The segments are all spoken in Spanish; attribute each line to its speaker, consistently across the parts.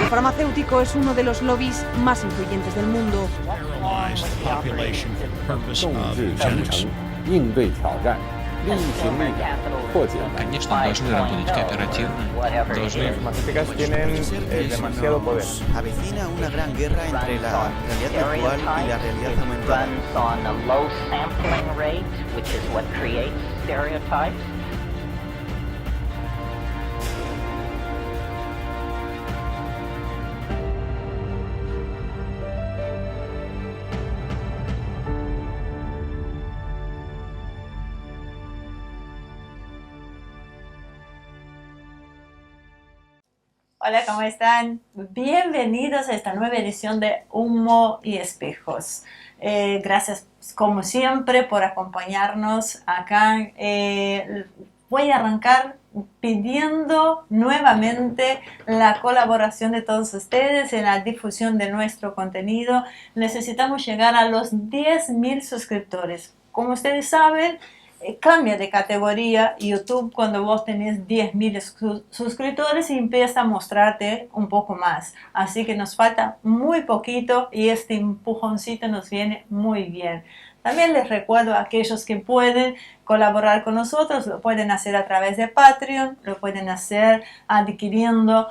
Speaker 1: El farmacéutico es uno de los lobbies más influyentes del mundo.
Speaker 2: 应对挑战，力行力量，破解难题。
Speaker 3: Конечно, должны работать кооперативно, должны...
Speaker 4: Las farmacéuticas tienen demasiado poder.
Speaker 5: Avecina una gran guerra entre la realidad virtual y la realidad aumentada.
Speaker 6: Hola, ¿cómo están? Bienvenidos a esta nueva edición de Humo y Espejos. Gracias, como siempre, por acompañarnos acá. Voy a arrancar pidiendo nuevamente la colaboración de todos ustedes en la difusión de nuestro contenido. Necesitamos llegar a los 10.000 suscriptores. Como ustedes saben, cambia de categoría YouTube cuando vos tenés 10.000 suscriptores y empieza a mostrarte un poco más. Así que nos falta muy poquito y este empujoncito nos viene muy bien. También les recuerdo a aquellos que pueden colaborar con nosotros, lo pueden hacer a través de Patreon, lo pueden hacer adquiriendo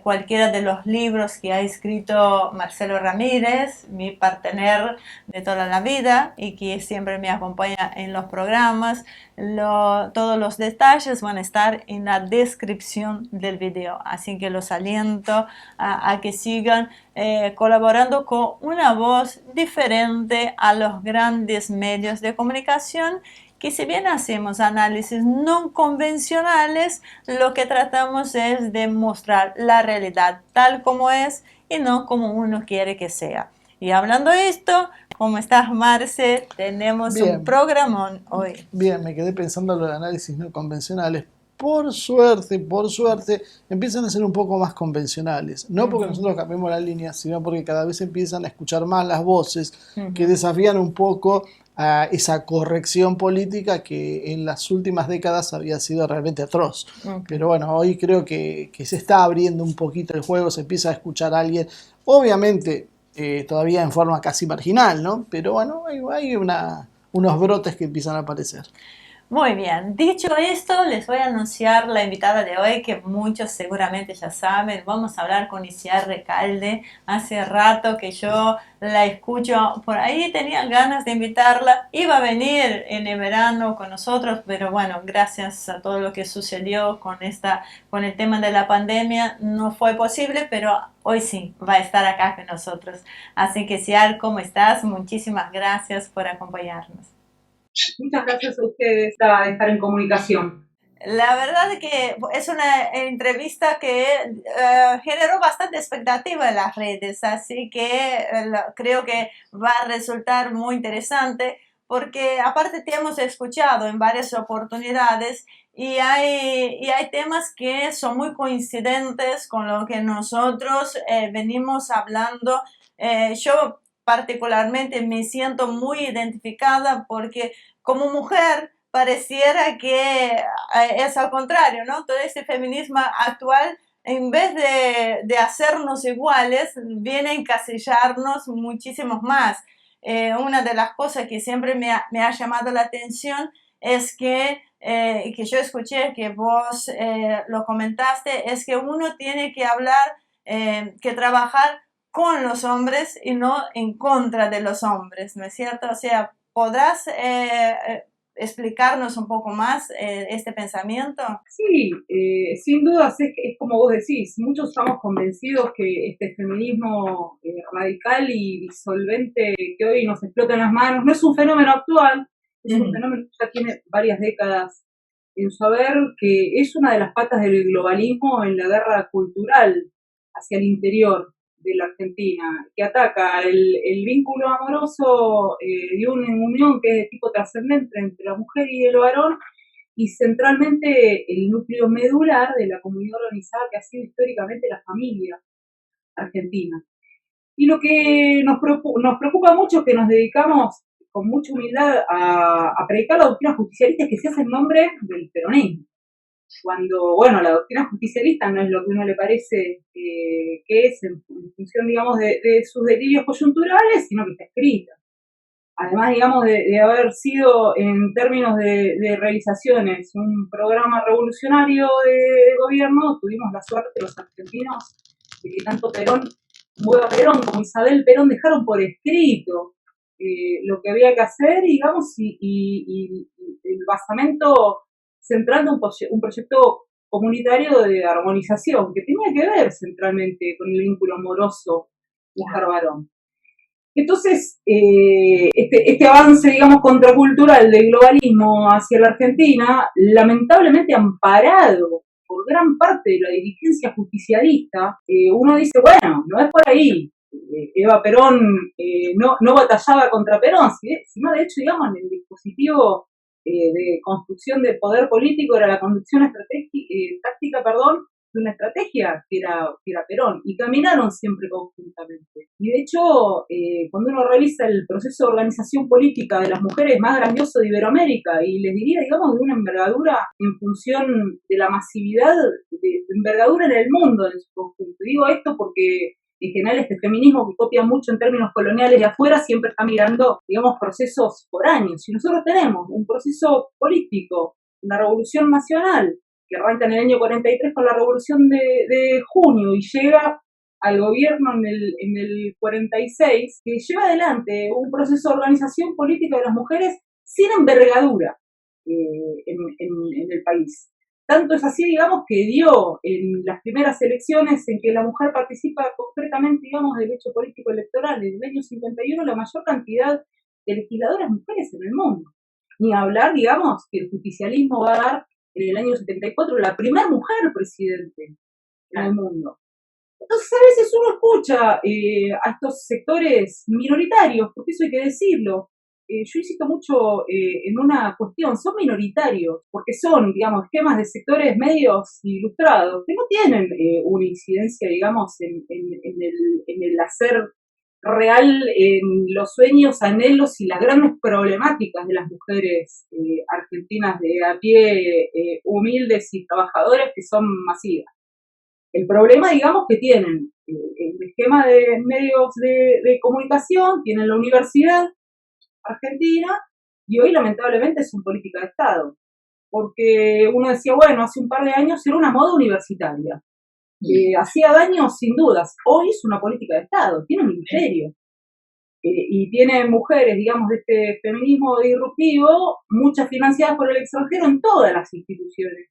Speaker 6: cualquiera de los libros que ha escrito Marcelo Ramírez, mi partener de toda la vida y que siempre me acompaña en los programas. Todos los detalles van a estar en la descripción del video, así que los aliento a que sigan colaborando con una voz diferente a los grandes medios de comunicación, que si bien hacemos análisis no convencionales, lo que tratamos es de mostrar la realidad tal como es y no como uno quiere que sea. Y hablando de esto, ¿cómo estás, Marce? Tenemos un programón hoy.
Speaker 7: Bien, me quedé pensando en los análisis no convencionales. Por suerte, empiezan a ser un poco más convencionales. No porque nosotros cambiemos la línea, sino porque cada vez empiezan a escuchar más las voces que desafían un poco a esa corrección política que en las últimas décadas había sido realmente atroz. Pero bueno, hoy creo que se está abriendo un poquito el juego, se empieza a escuchar a alguien, obviamente todavía en forma casi marginal, ¿no? Pero bueno, hay unos brotes que empiezan a aparecer.
Speaker 6: Muy bien, dicho esto, les voy a anunciar la invitada de hoy que muchos seguramente ya saben. Vamos a hablar con Isiar Recalde. Hace rato que yo la escucho, por ahí tenía ganas de invitarla. Iba a venir en el verano con nosotros, pero bueno, gracias a todo lo que sucedió con el tema de la pandemia, no fue posible, pero hoy sí va a estar acá con nosotros. Así que Isiar, ¿cómo estás? Muchísimas gracias por acompañarnos.
Speaker 8: Muchas gracias a ustedes de estar en comunicación.
Speaker 6: La verdad es que es una entrevista que generó bastante expectativa en las redes, así que creo que va a resultar muy interesante porque aparte te hemos escuchado en varias oportunidades y hay temas que son muy coincidentes con lo que nosotros venimos hablando. Yo particularmente me siento muy identificada porque como mujer pareciera que es al contrario, ¿no? Todo este feminismo actual, en vez de hacernos iguales, viene a encasillarnos muchísimos más. Una de las cosas que siempre me ha llamado la atención es que yo escuché que vos lo comentaste, es que uno tiene que hablar, que trabajar con los hombres y no en contra de los hombres, ¿no es cierto? O sea, ¿podrás explicarnos un poco más este pensamiento?
Speaker 8: Sí, sin duda es como vos decís, muchos estamos convencidos que este feminismo radical y disolvente que hoy nos explota en las manos no es un fenómeno actual, es un fenómeno que ya tiene varias décadas en su haber, que es una de las patas del globalismo en la guerra cultural hacia el interior de la Argentina, que ataca el vínculo amoroso de una unión que es de tipo trascendente entre la mujer y el varón, y centralmente el núcleo medular de la comunidad organizada que ha sido históricamente la familia argentina. Y lo que nos preocupa mucho es que nos dedicamos con mucha humildad a predicar la doctrina justicialista que se hace en nombre del peronismo. cuando, bueno, la doctrina justicialista no es lo que uno le parece que es en función, digamos, de sus delirios coyunturales, sino que está escrita. Además, digamos, de haber sido, en términos de realizaciones, un programa revolucionario de gobierno, tuvimos la suerte los argentinos de que tanto Bueva Perón como Isabel Perón dejaron por escrito lo que había que hacer, digamos, y el basamento central de un proyecto comunitario de armonización, que tenía que ver centralmente con el vínculo amoroso mujer-varón. Entonces, este avance, digamos, contracultural del globalismo hacia la Argentina, lamentablemente amparado por gran parte de la dirigencia justicialista, uno dice, bueno, no es por ahí. Eva Perón no batallaba contra Perón, sino de hecho, digamos, en el dispositivo de construcción de poder político era la conducción táctica, de una estrategia que era Perón, y caminaron siempre conjuntamente. Y de hecho, cuando uno revisa el proceso de organización política de las mujeres más grandioso de Iberoamérica, y les diría, digamos, de una envergadura en función de la masividad, de envergadura en el mundo en su conjunto. Digo esto porque en general este feminismo que copia mucho en términos coloniales de afuera siempre está mirando, digamos, procesos foráneos. Y nosotros tenemos un proceso político, una revolución nacional, que arranca en el año 43 con la revolución de junio y llega al gobierno en el 46, que lleva adelante un proceso de organización política de las mujeres sin envergadura en el país. Tanto es así, digamos, que dio en las primeras elecciones en que la mujer participa concretamente, digamos, del hecho político electoral en el año 51 la mayor cantidad de legisladoras mujeres en el mundo. Ni hablar, digamos, que el justicialismo va a dar en el año 74 la primera mujer presidente en el mundo. Entonces a veces uno escucha a estos sectores minoritarios, porque eso hay que decirlo. Yo insisto mucho en una cuestión, son minoritarios, porque son, digamos, esquemas de sectores medios ilustrados, que no tienen una incidencia, digamos, en el hacer real, en los sueños, anhelos y las grandes problemáticas de las mujeres argentinas de a pie, humildes y trabajadoras, que son masivas. El problema, digamos, que tienen el esquema de medios de comunicación, tienen la universidad argentina, y hoy lamentablemente son política de Estado. Porque uno decía, bueno, hace un par de años era una moda universitaria. Hacía daño sin dudas. Hoy es una política de Estado, tiene un ministerio. Y tiene mujeres, digamos, de este feminismo disruptivo, muchas financiadas por el extranjero en todas las instituciones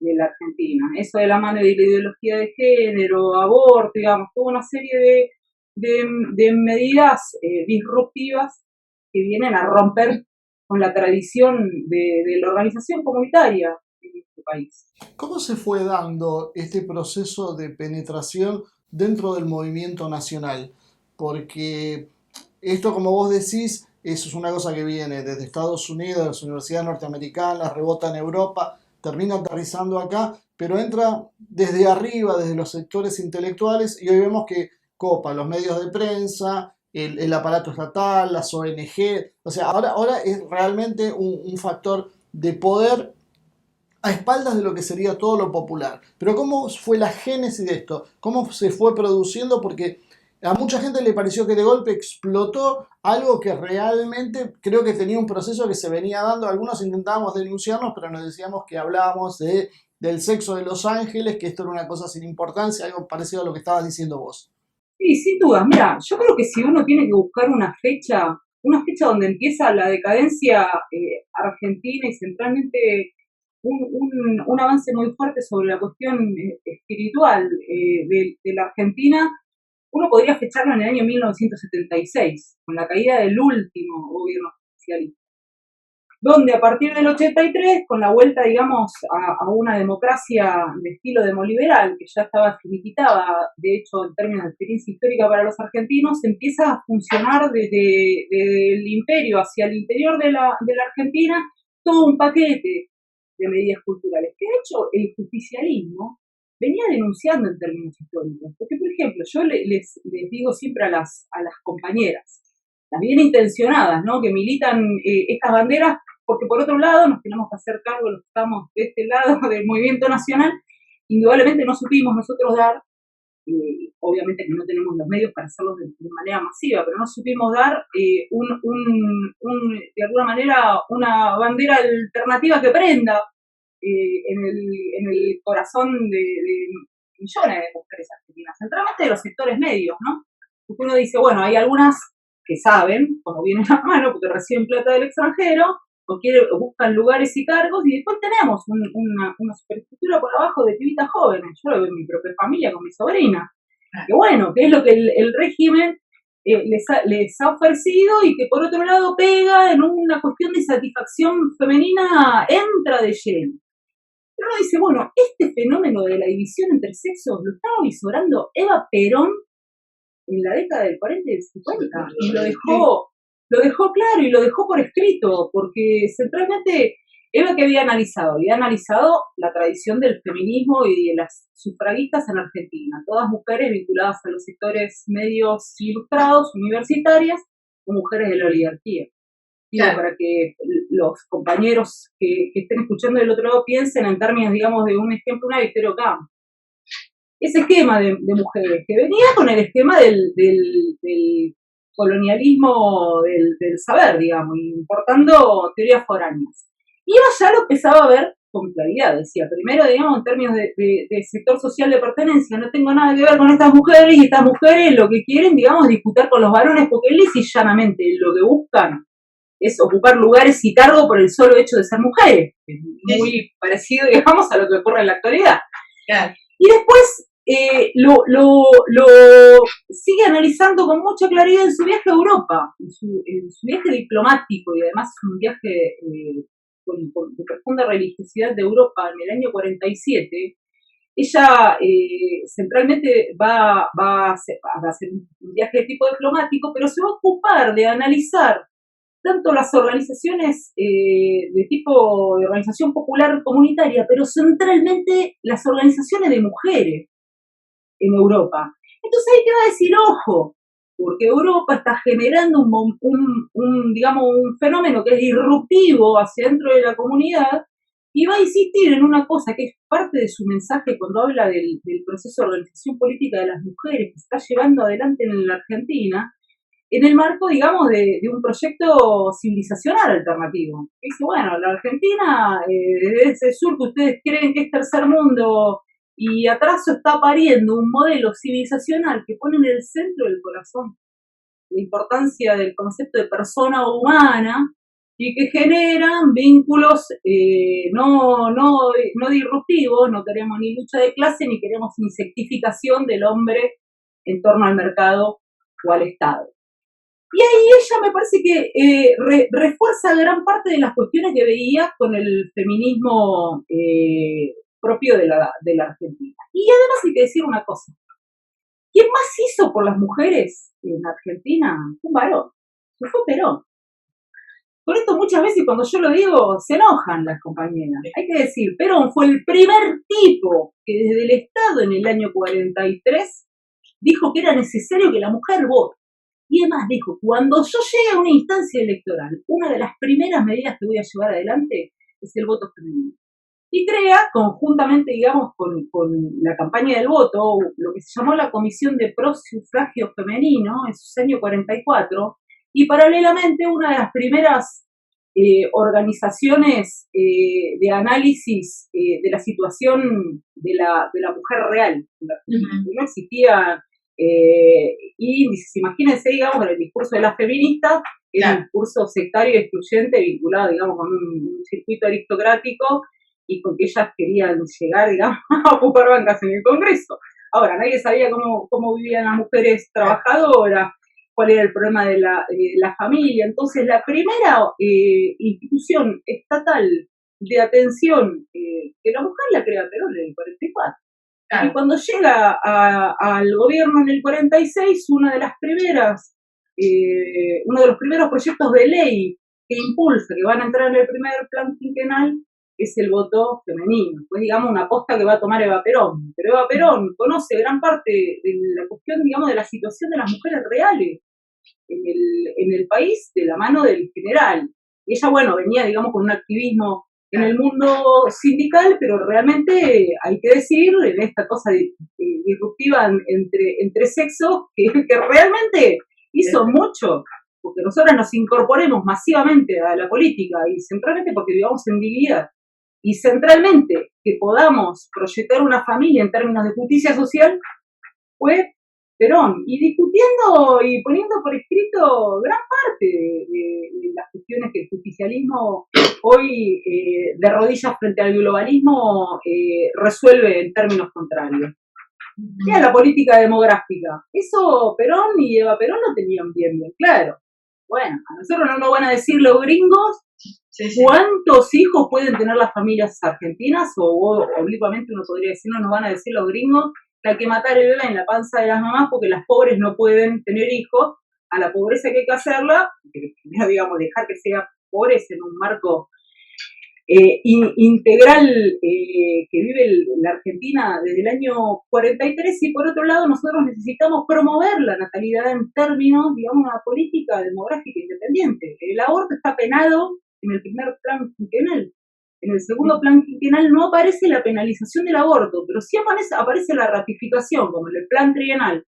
Speaker 8: de la Argentina. Eso de la mano de la ideología de género, aborto, digamos, toda una serie de medidas disruptivas que vienen a romper con la tradición de la organización comunitaria en este país.
Speaker 7: ¿Cómo se fue dando este proceso de penetración dentro del movimiento nacional? Porque esto, como vos decís, eso es una cosa que viene desde Estados Unidos, de las universidades norteamericanas, rebota en Europa, termina aterrizando acá, pero entra desde arriba, desde los sectores intelectuales, y hoy vemos que copa los medios de prensa, el aparato estatal, las ONG, o sea, ahora es realmente un factor de poder a espaldas de lo que sería todo lo popular. Pero ¿cómo fue la génesis de esto? ¿Cómo se fue produciendo? Porque a mucha gente le pareció que de golpe explotó algo que realmente creo que tenía un proceso que se venía dando. Algunos intentábamos denunciarnos, pero nos decíamos que hablábamos del sexo de los ángeles, que esto era una cosa sin importancia, algo parecido a lo que estabas diciendo vos.
Speaker 8: Sí, sin duda. Mira, yo creo que si uno tiene que buscar una fecha donde empieza la decadencia argentina y centralmente un avance muy fuerte sobre la cuestión espiritual de la Argentina, uno podría fecharlo en el año 1976, con la caída del último gobierno socialista, donde a partir del 83, con la vuelta, digamos, a una democracia de estilo demoliberal, que ya estaba finiquitada, de hecho, en términos de experiencia histórica para los argentinos, empieza a funcionar desde el imperio hacia el interior de la Argentina todo un paquete de medidas culturales, que de hecho el justicialismo venía denunciando en términos históricos. Porque, por ejemplo, yo les digo siempre a las compañeras, las bien intencionadas, ¿no?, que militan estas banderas, porque por otro lado nos tenemos que hacer cargo de los que estamos de este lado del movimiento nacional, indudablemente no supimos nosotros dar, obviamente que no tenemos los medios para hacerlo de manera masiva, pero no supimos dar de alguna manera una bandera alternativa que prenda en el corazón de millones de mujeres argentinas, centralmente de los sectores medios, ¿no? Porque uno dice, bueno, hay algunas que saben, como viene a la mano, porque reciben plata del extranjero, o buscan lugares y cargos, y después tenemos una superestructura por abajo de pibitas jóvenes. Yo lo veo en mi propia familia con mi sobrina. Que bueno, que es lo que el régimen les ha ofrecido y que por otro lado pega en una cuestión de satisfacción femenina, entra de lleno. Pero uno dice, bueno, este fenómeno de la división entre sexos lo estaba visorando Eva Perón en la década del 40 y del 50, y lo dejó claro y lo dejó por escrito, porque centralmente Eva que había analizado la tradición del feminismo y de las sufragistas en Argentina, todas mujeres vinculadas a los sectores medios ilustrados, universitarias, o mujeres de la oligarquía. Digo, para que los compañeros que estén escuchando del otro lado piensen en términos, digamos, de un ejemplo, una Victoria Ocampo. Ese esquema de mujeres que venía con el esquema del colonialismo del saber, digamos, importando teorías foráneas. Y Eva ya lo empezaba a ver con claridad, decía, primero, digamos, en términos de sector social de pertenencia, no tengo nada que ver con estas mujeres, y estas mujeres lo que quieren, digamos, disputar con los varones, porque lisa y llanamente lo que buscan es ocupar lugares y cargo por el solo hecho de ser mujeres. Es muy parecido, digamos, a lo que ocurre en la actualidad.
Speaker 9: Claro.
Speaker 8: Y después lo sigue analizando con mucha claridad en su viaje a Europa, en su viaje diplomático, y además es un viaje de profunda religiosidad de Europa en el año 47. Ella centralmente va a hacer un viaje de tipo diplomático, pero se va a ocupar de analizar tanto las organizaciones de tipo de organización popular comunitaria, pero centralmente las organizaciones de mujeres en Europa. Entonces ahí te va a decir, ojo, porque Europa está generando digamos, un fenómeno que es disruptivo hacia dentro de la comunidad, y va a insistir en una cosa que es parte de su mensaje cuando habla del proceso de organización política de las mujeres que se está llevando adelante en la Argentina, en el marco, digamos, de un proyecto civilizacional alternativo. Dice, bueno, la Argentina, desde ese sur que ustedes creen que es tercer mundo y atraso, está pariendo un modelo civilizacional que pone en el centro del corazón la importancia del concepto de persona humana y que generan vínculos no disruptivos. No queremos ni lucha de clase ni queremos insectificación del hombre en torno al mercado o al Estado. Y ahí ella me parece que refuerza gran parte de las cuestiones que veía con el feminismo propio de la Argentina. Y además hay que decir una cosa. ¿Quién más hizo por las mujeres en Argentina? Un varón. Que fue Perón. Por esto muchas veces cuando yo lo digo se enojan las compañeras. Hay que decir, Perón fue el primer tipo que desde el Estado en el año 43 dijo que era necesario que la mujer vote. Y además dijo, cuando yo llegue a una instancia electoral, una de las primeras medidas que voy a llevar adelante es el voto femenino. Y crea, conjuntamente, digamos, con la campaña del voto, lo que se llamó la Comisión de Prosufragio Femenino en su año 44, y paralelamente una de las primeras organizaciones de análisis de la situación de la mujer real. No existía índices, imagínense, digamos, en el discurso de las feministas, era un discurso sectario y excluyente vinculado, digamos, con un circuito aristocrático y con que ellas querían llegar, digamos, a ocupar bancas en el Congreso. Ahora, nadie sabía cómo vivían las mujeres trabajadoras, cuál era el problema de la familia. Entonces, la primera institución estatal de atención de la mujer la crea Perón en el 44. Y cuando llega al gobierno en el 46, uno de los primeros proyectos de ley que impulsa, que van a entrar en el primer plan quinquenal, es el voto femenino. Pues, digamos, una aposta que va a tomar Eva Perón. Pero Eva Perón conoce gran parte de la cuestión, digamos, de la situación de las mujeres reales en el país de la mano del general. ella, bueno, venía, digamos, con un activismo en el mundo sindical, pero realmente hay que decir, en esta cosa disruptiva entre sexos, que realmente hizo mucho, porque nosotras nos incorporemos masivamente a la política, y centralmente porque vivamos en dignidad, y centralmente que podamos proyectar una familia en términos de justicia social, fue Perón, y discutiendo y poniendo por escrito gran parte de las cuestiones que el justicialismo hoy, de rodillas frente al globalismo, resuelve en términos contrarios. Era la política demográfica. Eso Perón y Eva Perón lo tenían bien claro. Bueno, a nosotros no nos van a decir los gringos cuántos hijos pueden tener las familias argentinas, o oblicuamente uno podría decir, no nos van a decir los gringos que hay que matar el bebé en la panza de las mamás porque las pobres no pueden tener hijos. A la pobreza que hay que hacerla, primero, digamos, dejar que sea pobreza en un marco integral que vive la Argentina desde el año 43, y por otro lado nosotros necesitamos promover la natalidad en términos, digamos, de una política demográfica independiente. El aborto está penado en el primer plan quinquenal. En el segundo plan quinquenal no aparece la penalización del aborto, pero sí aparece la ratificación, como en el plan trienal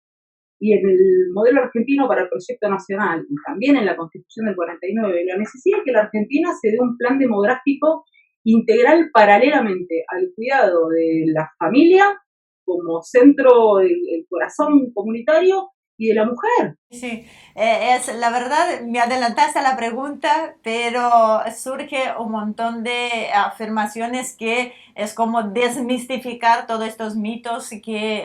Speaker 8: y en el modelo argentino para el proyecto nacional, y también en la Constitución del 49, la necesidad de que la Argentina se dé un plan demográfico integral paralelamente al cuidado de la familia como centro del corazón comunitario y de la mujer.
Speaker 6: Sí, es la verdad, me adelantaste a la pregunta, pero surge un montón de afirmaciones que es como desmistificar todos estos mitos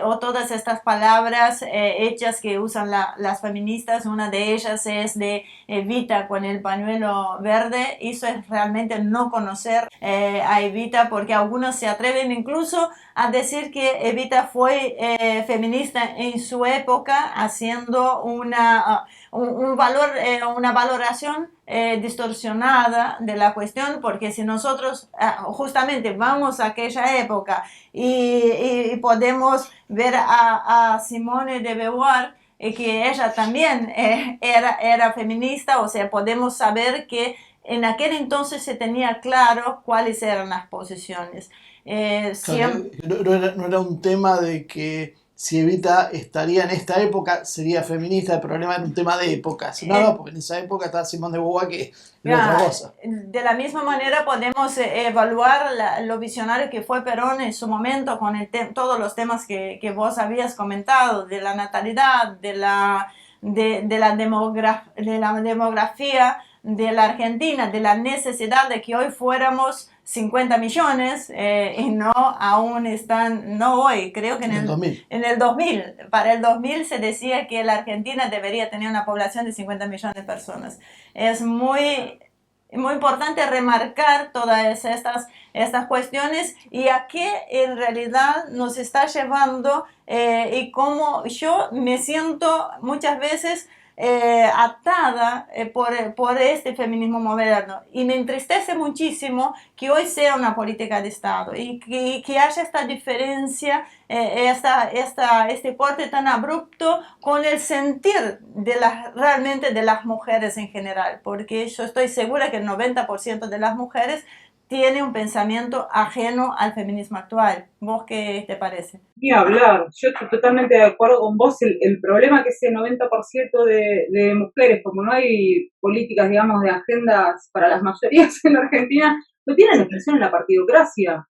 Speaker 6: o todas estas palabras hechas que usan las feministas. Una de ellas es de Evita con el pañuelo verde. Eso es realmente no conocer a Evita, porque algunos se atreven incluso a decir que Evita fue feminista en su época, haciendo una valoración distorsionada de la cuestión, porque si nosotros justamente vamos a aquella época y podemos ver a Simone de Beauvoir, que ella también era feminista, o sea, podemos saber que en aquel entonces se tenía claro cuáles eran las posiciones.
Speaker 7: No era un tema de que si Evita estaría en esta época sería feminista. El problema era un tema de época. No, porque en esa época estaba Simone de Beauvoir, que era otra cosa.
Speaker 6: De la misma manera podemos evaluar lo visionario que fue Perón en su momento con todos los temas que vos habías comentado, de la natalidad, de la demografía de la Argentina, de la necesidad de que hoy fuéramos 50 millones y no aún están, no hoy, creo que en el 2000. En el 2000, para el 2000 se decía que la Argentina debería tener una población de 50 millones de personas. Es muy importante remarcar todas estas cuestiones y a qué en realidad nos está llevando y cómo yo me siento muchas veces atada por este feminismo moderno, y me entristece muchísimo que hoy sea una política de Estado y que haya esta diferencia, este corte tan abrupto con el sentir realmente de las mujeres en general, porque yo estoy segura que el 90% de las mujeres tiene un pensamiento ajeno al feminismo actual. ¿Vos qué te parece?
Speaker 8: Ni hablar, yo estoy totalmente de acuerdo con vos. El problema que ese 90% de mujeres, como no hay políticas, digamos, de agendas para las mayorías en la Argentina, no tienen expresión en la partidocracia.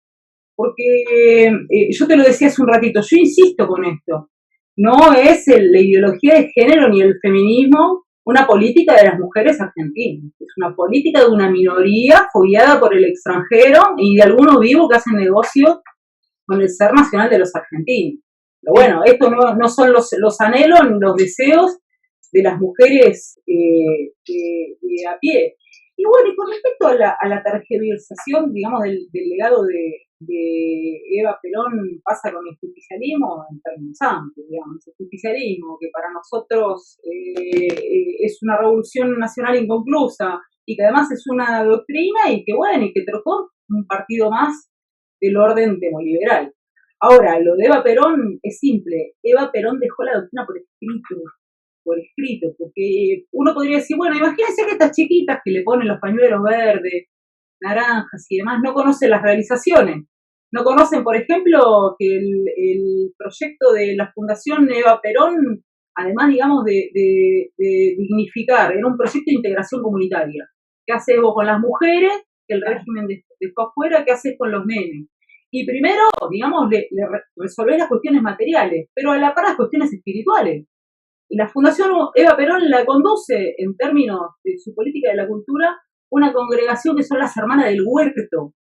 Speaker 8: Porque yo te lo decía hace un ratito, yo insisto con esto, no es la ideología de género ni el feminismo una política de las mujeres argentinas, es una política de una minoría fogueada por el extranjero y de algunos vivos que hacen negocio con el ser nacional de los argentinos. Pero bueno, esto no son los anhelos ni los deseos de las mujeres de a pie. Y bueno, y con respecto a la tergiversación, digamos, del legado de Eva Perón pasa con el justicialismo en términos amplios, digamos, el justicialismo que para nosotros es una revolución nacional inconclusa y que además es una doctrina y que bueno, y que trocó un partido más del orden demoliberal. Ahora, lo de Eva Perón es simple. Eva Perón dejó la doctrina por escrito. por escrito, porque uno podría decir, bueno, imagínense que estas chiquitas que le ponen los pañuelos verdes, naranjas y demás, no conocen las realizaciones. No conocen, por ejemplo, que el proyecto de la Fundación Eva Perón, además, digamos, de dignificar, era un proyecto de integración comunitaria. ¿Qué haces vos con las mujeres? Que el régimen dejó afuera, ¿qué haces con los nenes? Y primero, digamos, le resolver las cuestiones materiales, pero a la par las cuestiones espirituales. Y la Fundación Eva Perón la conduce, en términos de su política de la cultura, una congregación que son las Hermanas del Huerto.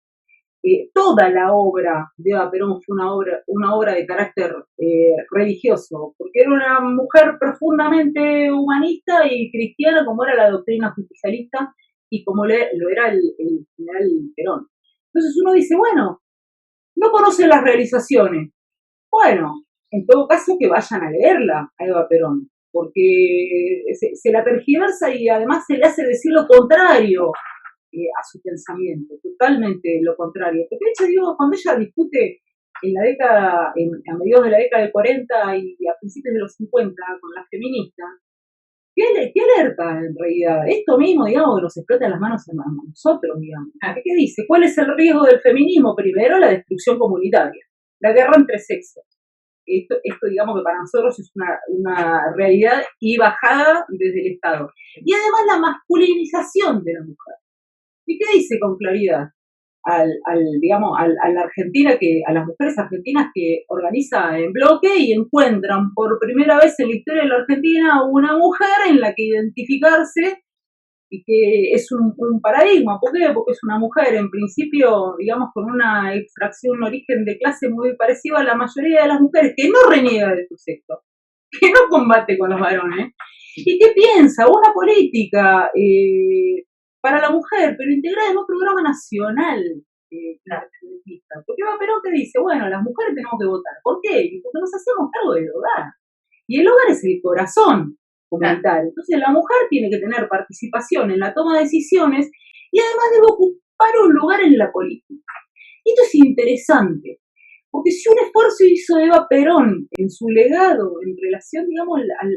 Speaker 8: Toda la obra de Eva Perón fue una obra de carácter religioso, porque era una mujer profundamente humanista y cristiana, como era la doctrina justicialista y como lo era el general Perón. Entonces uno dice, bueno, no conocen las realizaciones. Bueno, en todo caso que vayan a leerla a Eva Perón, porque se la tergiversa y además se le hace decir lo contrario a su pensamiento, totalmente lo contrario. Porque de hecho, digo, cuando ella discute en la década, a mediados de la década del 40 y a principios de los 50 con las feministas, ¿qué alerta en realidad? Esto mismo, digamos, que nos explota en las manos a nosotros, digamos. ¿Qué dice? ¿Cuál es el riesgo del feminismo? Primero, la destrucción comunitaria, la guerra entre sexos. Esto digamos que para nosotros es una realidad y bajada desde el Estado. Y además la masculinización de la mujer. ¿Y qué dice con claridad? A la Argentina, a las mujeres argentinas que organiza en bloque y encuentran por primera vez en la historia de la Argentina una mujer en la que identificarse y que es un paradigma. ¿Por qué? Porque es una mujer, en principio, digamos, con una extracción, un origen de clase muy parecido a la mayoría de las mujeres, que no reniega de su sexo, que no combate con los varones, y que piensa una política para la mujer, pero integrada en un programa nacional feminista. Porque Eva Perón te dice, bueno, las mujeres tenemos que votar. ¿Por qué? Porque nos hacemos cargo del hogar. Y el hogar es el corazón comunitario. Entonces la mujer tiene que tener participación en la toma de decisiones y además debe ocupar un lugar en la política. Y esto es interesante, porque si un esfuerzo hizo Eva Perón en su legado en relación, digamos, al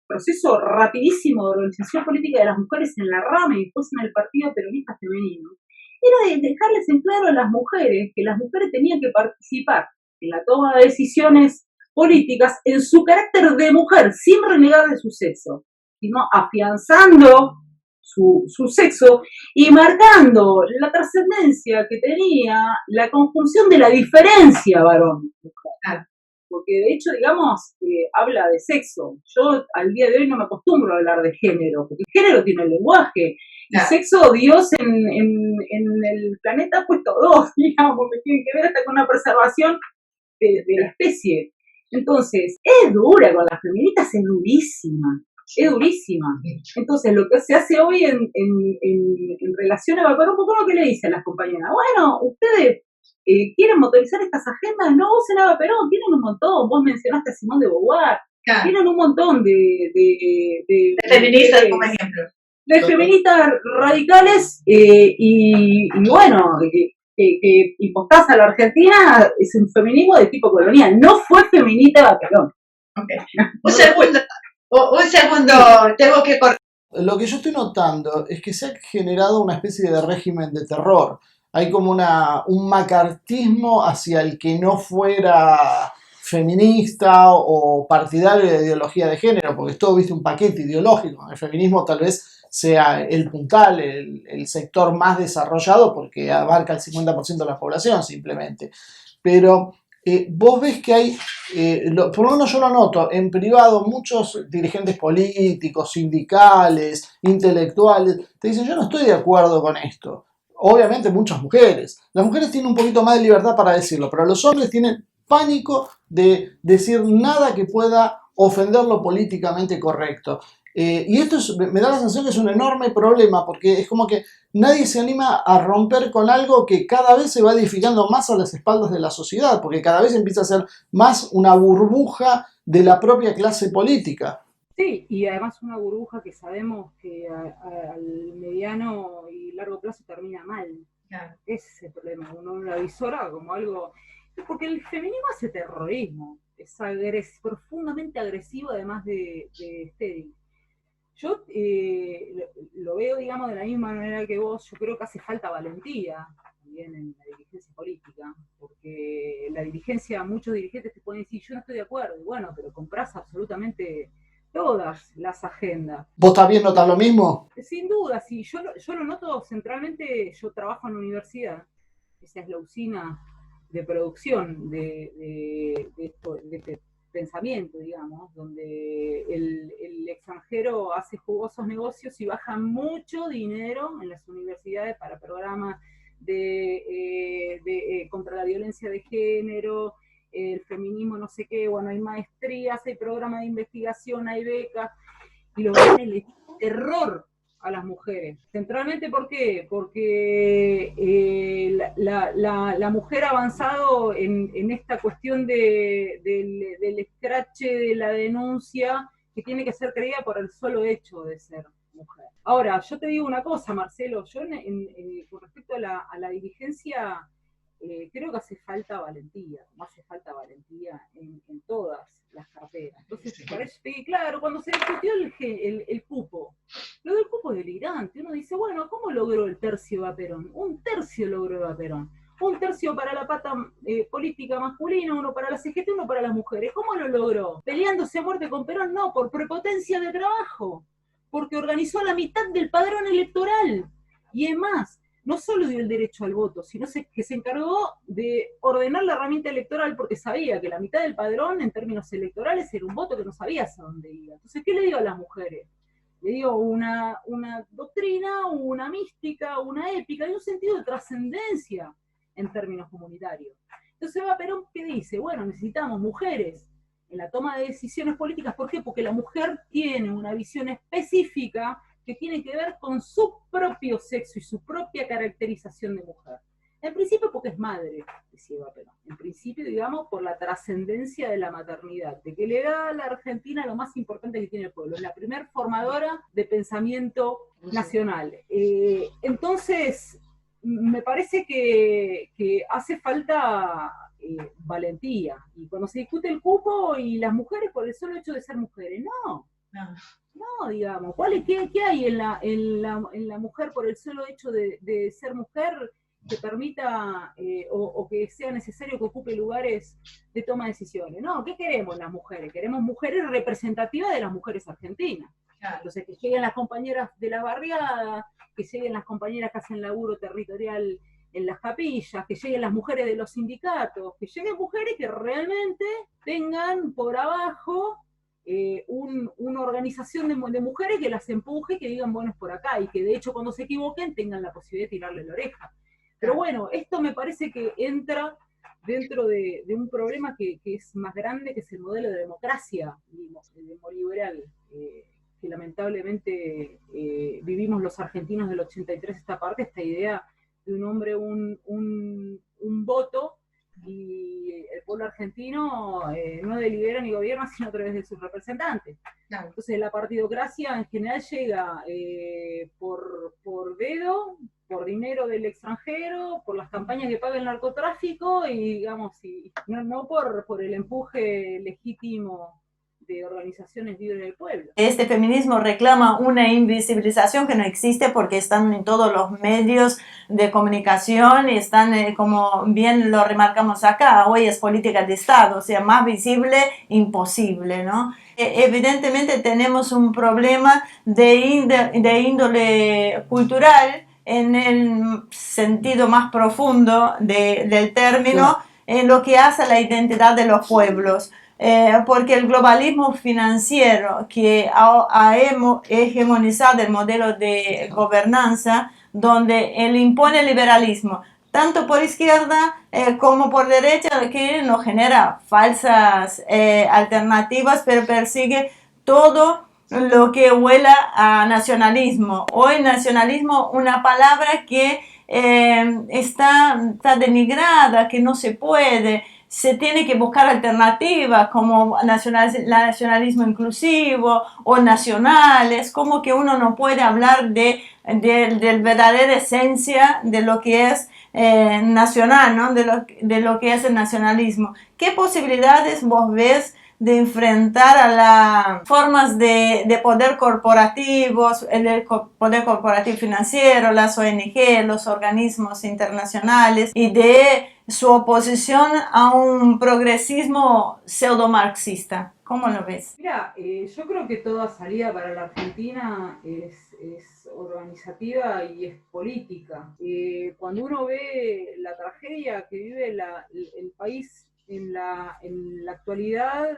Speaker 8: proceso rapidísimo de organización política de las mujeres en la rama y después en el Partido Peronista Femenino, era de dejarles en claro a las mujeres que las mujeres tenían que participar en la toma de decisiones políticas en su carácter de mujer, sin renegar de su sexo, sino afianzando su sexo y marcando la trascendencia que tenía la conjunción de la diferencia varón-mujer. Porque de hecho, digamos, habla de sexo. Yo al día de hoy no me acostumbro a hablar de género, porque el género tiene el lenguaje. El sexo, Dios en el planeta ha puesto dos, digamos, porque tiene que ver hasta con una preservación de la especie. Entonces, es dura con las feministas, es durísima. Entonces, lo que se hace hoy en relación a Eva Perón, un poco lo que le dicen las compañeras. Bueno, ustedes quieren motorizar estas agendas, no usen a Eva Perón, tienen un montón. Vos mencionaste a Simone de Beauvoir, tienen un montón de
Speaker 9: feministas, como ejemplo.
Speaker 8: De feministas radicales y bueno, que impostás a la Argentina es un feminismo de tipo colonial. No fue feminista Eva Perón.
Speaker 9: Okay. Un segundo, tengo que cortar.
Speaker 7: Lo que yo estoy notando es que se ha generado una especie de régimen de terror. Hay como un macartismo hacia el que no fuera feminista o partidario de ideología de género, porque es todo, viste, un paquete ideológico. El feminismo tal vez sea el puntal, el sector más desarrollado porque abarca el 50% de la población simplemente. Pero vos ves que hay, por lo menos yo lo noto, en privado muchos dirigentes políticos, sindicales, intelectuales, te dicen yo no estoy de acuerdo con esto. Obviamente muchas mujeres. Las mujeres tienen un poquito más de libertad para decirlo, pero los hombres tienen pánico de decir nada que pueda ofender lo políticamente correcto. Y esto me da la sensación que es un enorme problema, porque es como que nadie se anima a romper con algo que cada vez se va edificando más a las espaldas de la sociedad, porque cada vez empieza a ser más una burbuja de la propia clase política.
Speaker 8: Sí, y además una burbuja que sabemos que al mediano y largo plazo termina mal. Claro. Ese es el problema, uno la visora como algo... Porque el feminismo hace terrorismo. profundamente agresivo, además de estéril. Yo lo veo, digamos, de la misma manera que vos. Yo creo que hace falta valentía también en la dirigencia política, porque la dirigencia, muchos dirigentes te pueden decir, yo no estoy de acuerdo, y bueno, pero comprás absolutamente todas las agendas.
Speaker 7: ¿Vos también notas lo mismo?
Speaker 8: Sin duda, sí, yo lo noto centralmente. Yo trabajo en la universidad, esa es la usina de producción de este pensamiento, digamos, donde el extranjero hace jugosos negocios y baja mucho dinero en las universidades para programas contra la violencia de género, el feminismo, no sé qué. Bueno, hay maestrías, hay programas de investigación, hay becas, y los varones les tienen terror a las mujeres. Centralmente, ¿por qué? Porque la mujer ha avanzado en esta cuestión del escrache, de la denuncia, que tiene que ser creída por el solo hecho de ser mujer. Ahora, yo te digo una cosa, Marcelo, yo con respecto a la dirigencia, creo que hace falta valentía, hace falta valentía en todas las carteras. Entonces, parece que, claro, cuando se discutió el cupo, lo del cupo es delirante. Uno dice, bueno, ¿cómo logró el tercio Eva Perón? Un tercio logró Eva Perón. Un tercio para la pata política masculina, uno para la CGT, uno para las mujeres. ¿Cómo lo logró? ¿Peleándose a muerte con Perón? No, por prepotencia de trabajo, porque organizó la mitad del padrón electoral. Y es más, no solo dio el derecho al voto, sino que se encargó de ordenar la herramienta electoral, porque sabía que la mitad del padrón, en términos electorales, era un voto que no sabía hacia dónde iba. Entonces, ¿qué le dio a las mujeres? Le dio una doctrina, una mística, una épica, y un sentido de trascendencia en términos comunitarios. Entonces Eva Perón, ¿qué dice? Bueno, necesitamos mujeres en la toma de decisiones políticas. ¿Por qué? Porque la mujer tiene una visión específica que tiene que ver con su propio sexo y su propia caracterización de mujer. En principio porque es madre, decía Eva Perón. En principio, digamos, por la trascendencia de la maternidad, de que le da a la Argentina lo más importante que tiene el pueblo. Es la primer formadora de pensamiento nacional. Entonces, me parece que hace falta valentía. Y cuando se discute el cupo y las mujeres por el solo hecho de ser mujeres, no, digamos, ¿qué hay en la mujer por el solo hecho de ser mujer que permita o que sea necesario que ocupe lugares de toma de decisiones? No, ¿qué queremos las mujeres? Queremos mujeres representativas de las mujeres argentinas. Claro. Entonces, que lleguen las compañeras de la barriada, que lleguen las compañeras que hacen laburo territorial en las capillas, que lleguen las mujeres de los sindicatos, que lleguen mujeres que realmente tengan por abajo una organización de mujeres que las empuje, que digan, bueno, es por acá, y que de hecho cuando se equivoquen tengan la posibilidad de tirarle la oreja. Pero bueno, esto me parece que entra dentro de un problema que es más grande, que es el modelo de democracia demoliberal, que lamentablemente vivimos los argentinos del 83, esta idea de un hombre, un voto, y el pueblo argentino no delibera ni gobierna sino a través de sus representantes. Claro. Entonces la partidocracia en general llega por dedo, por dinero del extranjero, por las campañas que paga el narcotráfico, y digamos, no por el empuje legítimo de organizaciones libres del pueblo.
Speaker 6: Este feminismo reclama una invisibilización que no existe porque están en todos los medios de comunicación y están, como bien lo remarcamos acá, hoy es política de Estado, o sea, más visible, imposible, ¿no? Evidentemente tenemos un problema de índole cultural en el sentido más profundo del término, en lo que hace a la identidad de los pueblos. Porque el globalismo financiero que ha hegemonizado el modelo de gobernanza, donde él impone el liberalismo, tanto por izquierda como por derecha, que nos genera falsas alternativas, pero persigue todo lo que huela a nacionalismo. Hoy nacionalismo, una palabra que está denigrada, que no se puede. Se tiene que buscar alternativas como nacionalismo inclusivo o nacionales, como que uno no puede hablar de verdadera esencia de lo que es nacional, ¿no? De lo que es el nacionalismo. ¿Qué posibilidades vos ves de enfrentar a las formas de poder corporativos, el poder corporativo financiero, las ONG, los organismos internacionales, y de su oposición a un progresismo pseudo-marxista? ¿Cómo lo ves?
Speaker 8: Mira, yo creo que toda salida para la Argentina es organizativa y es política. Cuando uno ve la tragedia que vive el país en la actualidad,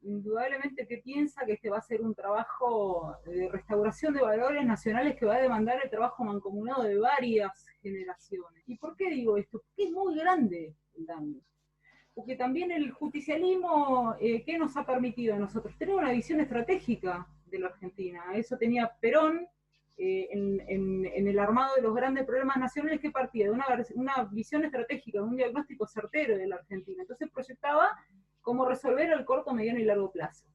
Speaker 8: indudablemente que piensa que este va a ser un trabajo de restauración de valores nacionales que va a demandar el trabajo mancomunado de varias generaciones. ¿Y por qué digo esto? Porque es muy grande el daño. Porque también el justicialismo, ¿qué nos ha permitido a nosotros? Tener una visión estratégica de la Argentina. Eso tenía Perón en el armado de los grandes problemas nacionales, que partía de una visión estratégica, de un diagnóstico certero de la Argentina. Entonces proyectaba cómo resolver el corto, mediano y largo plazo.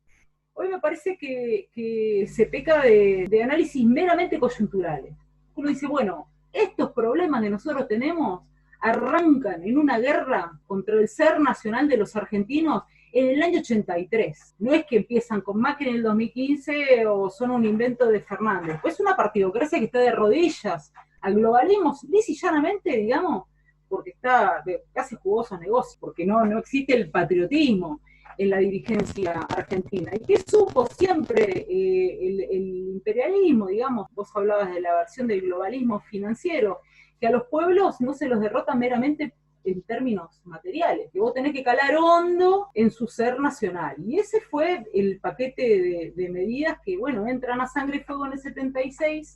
Speaker 8: Hoy me parece que se peca de análisis meramente coyunturales. Uno dice, bueno, estos problemas que nosotros tenemos arrancan en una guerra contra el ser nacional de los argentinos en el año 83. No es que empiezan con Macri en el 2015 o son un invento de Fernández. Pues una partidocracia que está de rodillas al globalismo, lisa y llanamente, digamos, porque está casi jugoso negocio, porque no existe el patriotismo en la dirigencia argentina. ¿Y qué supo siempre el imperialismo? Digamos, vos hablabas de la versión del globalismo financiero, que a los pueblos no se los derrota meramente en términos materiales, que vos tenés que calar hondo en su ser nacional. Y ese fue el paquete de medidas que, bueno, entran a sangre y fuego en el 76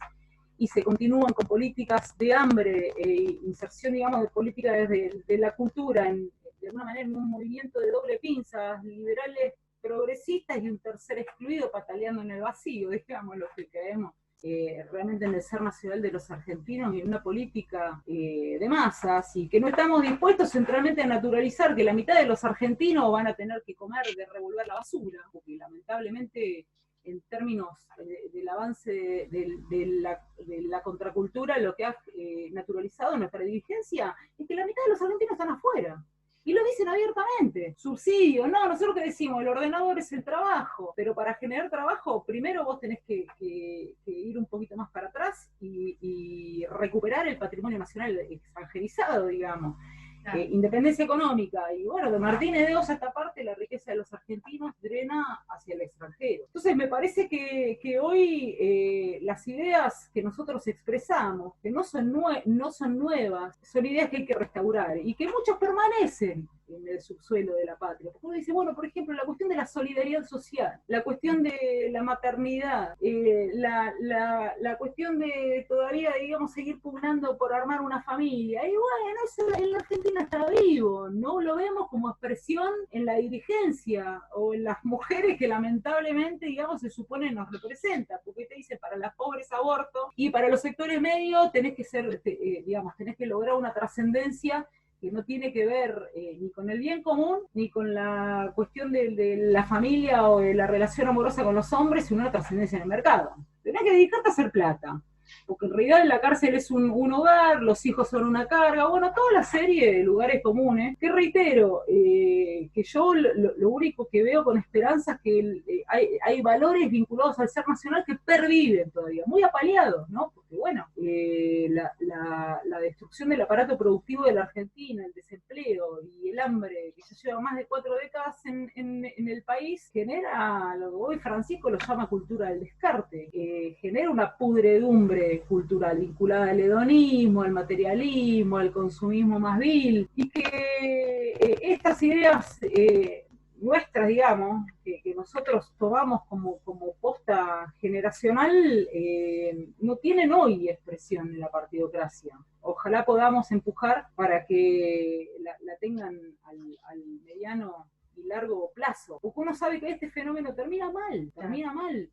Speaker 8: y se continúan con políticas de hambre e inserción, digamos, de políticas de la cultura, de alguna manera en un movimiento de doble pinza, liberales progresistas y un tercer excluido pataleando en el vacío, digamos, lo que creemos realmente en el ser nacional de los argentinos y en una política de masas, y que no estamos dispuestos centralmente a naturalizar que la mitad de los argentinos van a tener que comer de revolver la basura, porque lamentablemente en términos del avance de la contracultura, lo que ha naturalizado nuestra dirigencia es que la mitad de los argentinos están afuera. Y lo dicen abiertamente, subsidio, no, nosotros que decimos, el ordenador es el trabajo, pero para generar trabajo, primero vos tenés que ir un poquito más para atrás y recuperar el patrimonio nacional extranjerizado, digamos. Independencia económica, y bueno, de Martínez de Osa esta parte, la riqueza de los argentinos drena hacia el extranjero. Entonces me parece que hoy las ideas que nosotros expresamos, que no son nuevas, son ideas que hay que restaurar, y que muchas permanecen en el subsuelo de la patria. Porque uno dice, bueno, por ejemplo, la cuestión de la solidaridad social, la cuestión de la maternidad, la cuestión de todavía, digamos, seguir pugnando por armar una familia, y bueno, eso en la Argentina está vivo, no lo vemos como expresión en la dirigencia o en las mujeres que lamentablemente, digamos, se supone nos representan, porque te dice, para las pobres aborto, y para los sectores medios tenés que ser, digamos, tenés que lograr una trascendencia que no tiene que ver ni con el bien común, ni con la cuestión de la familia o de la relación amorosa con los hombres, sino una trascendencia en el mercado. Tenés que dedicarte a hacer plata, porque en realidad la cárcel es un hogar, los hijos son una carga, bueno, toda la serie de lugares comunes, que reitero, que yo lo único que veo con esperanza es que hay valores vinculados al ser nacional que perviven todavía, muy apaleados, ¿no? Porque bueno, la destrucción del aparato productivo de la Argentina, el desempleo y el hambre que ya lleva más de 4 décadas en el país, genera lo que hoy Francisco lo llama cultura del descarte, genera una pudredumbre cultural vinculada al hedonismo, al materialismo, al consumismo más vil, y que estas ideas nuestras, digamos, que nosotros tomamos como posta generacional, no tienen hoy expresión en la partidocracia. Ojalá podamos empujar para que la tengan al mediano y largo plazo, porque uno sabe que este fenómeno termina mal.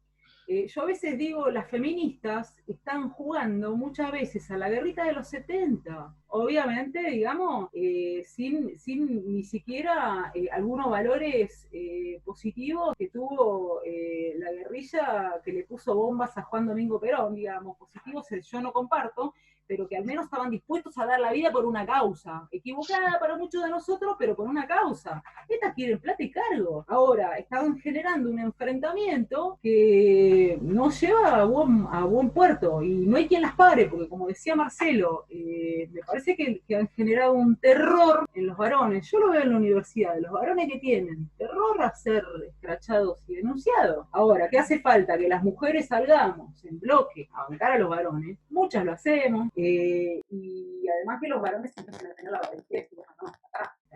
Speaker 8: Yo a veces digo, las feministas están jugando muchas veces a la guerrita de los 70, obviamente, digamos, sin ni siquiera algunos valores positivos que tuvo la guerrilla que le puso bombas a Juan Domingo Perón, digamos, positivos yo no comparto, pero que al menos estaban dispuestos a dar la vida por una causa, equivocada para muchos de nosotros, pero por una causa. Estas quieren plata y cargo. Ahora, estaban generando un enfrentamiento que no lleva a buen puerto, y no hay quien las pare, porque como decía Marcelo, me parece que han generado un terror en los varones. Yo lo veo en la universidad, de los varones que tienen terror a ser escrachados y denunciados. Ahora, ¿qué hace falta? Que las mujeres salgamos en bloque a bancar a los varones. Muchas lo hacemos, y además que los varones empiezan a tener la valentía de decir, bueno, no,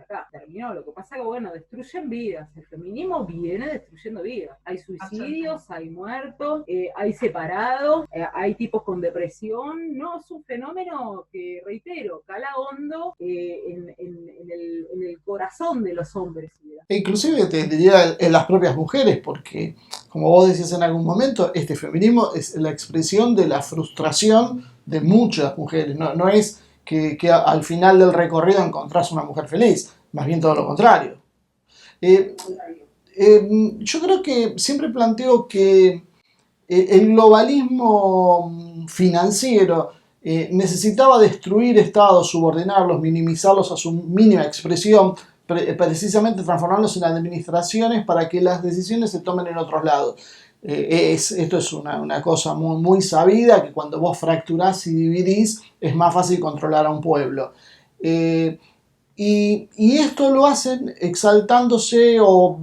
Speaker 8: acá terminó. Lo que pasa es que, bueno, destruyen vidas. El feminismo viene destruyendo vidas. Hay suicidios, hay muertos, hay separados, hay tipos con depresión. No, es un fenómeno que, reitero, cala hondo en el corazón de los hombres.
Speaker 7: E inclusive te diría en las propias mujeres, porque, como vos decías en algún momento, este feminismo es la expresión de la frustración de muchas mujeres. No es que al final del recorrido encontrás una mujer feliz, más bien todo lo contrario. Yo creo que siempre planteo que el globalismo financiero necesitaba destruir estados, subordinarlos, minimizarlos a su mínima expresión, precisamente transformarlos en administraciones para que las decisiones se tomen en otros lados. Esto es una cosa muy, muy sabida, que cuando vos fracturás y dividís es más fácil controlar a un pueblo. Y esto lo hacen exaltándose o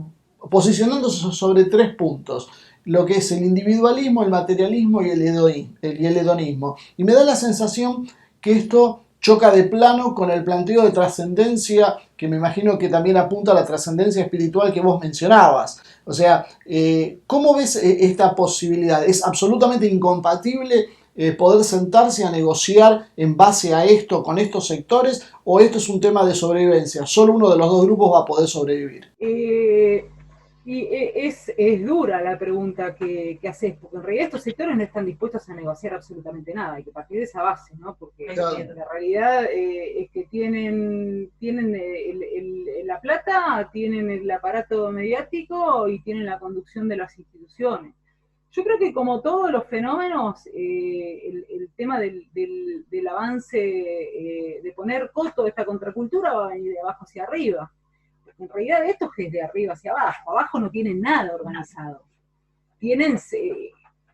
Speaker 7: posicionándose sobre 3 puntos: lo que es el individualismo, el materialismo y el hedonismo. Y me da la sensación que esto choca de plano con el planteo de trascendencia, que me imagino que también apunta a la trascendencia espiritual que vos mencionabas. O sea, ¿cómo ves esta posibilidad? ¿Es absolutamente incompatible poder sentarse a negociar en base a esto, con estos sectores, o esto es un tema de sobrevivencia? Solo uno de los dos grupos va a poder sobrevivir.
Speaker 8: Y es dura la pregunta que haces, porque en realidad estos sectores no están dispuestos a negociar absolutamente nada. Hay que partir de esa base, ¿no? Porque
Speaker 7: claro,
Speaker 8: la realidad es que tienen la plata, tienen el aparato mediático y tienen la conducción de las instituciones. Yo creo que, como todos los fenómenos, el tema del avance, de poner coto a esta contracultura, va a venir de abajo hacia arriba. En realidad esto es de arriba hacia abajo. Abajo no tienen nada organizado. Tienen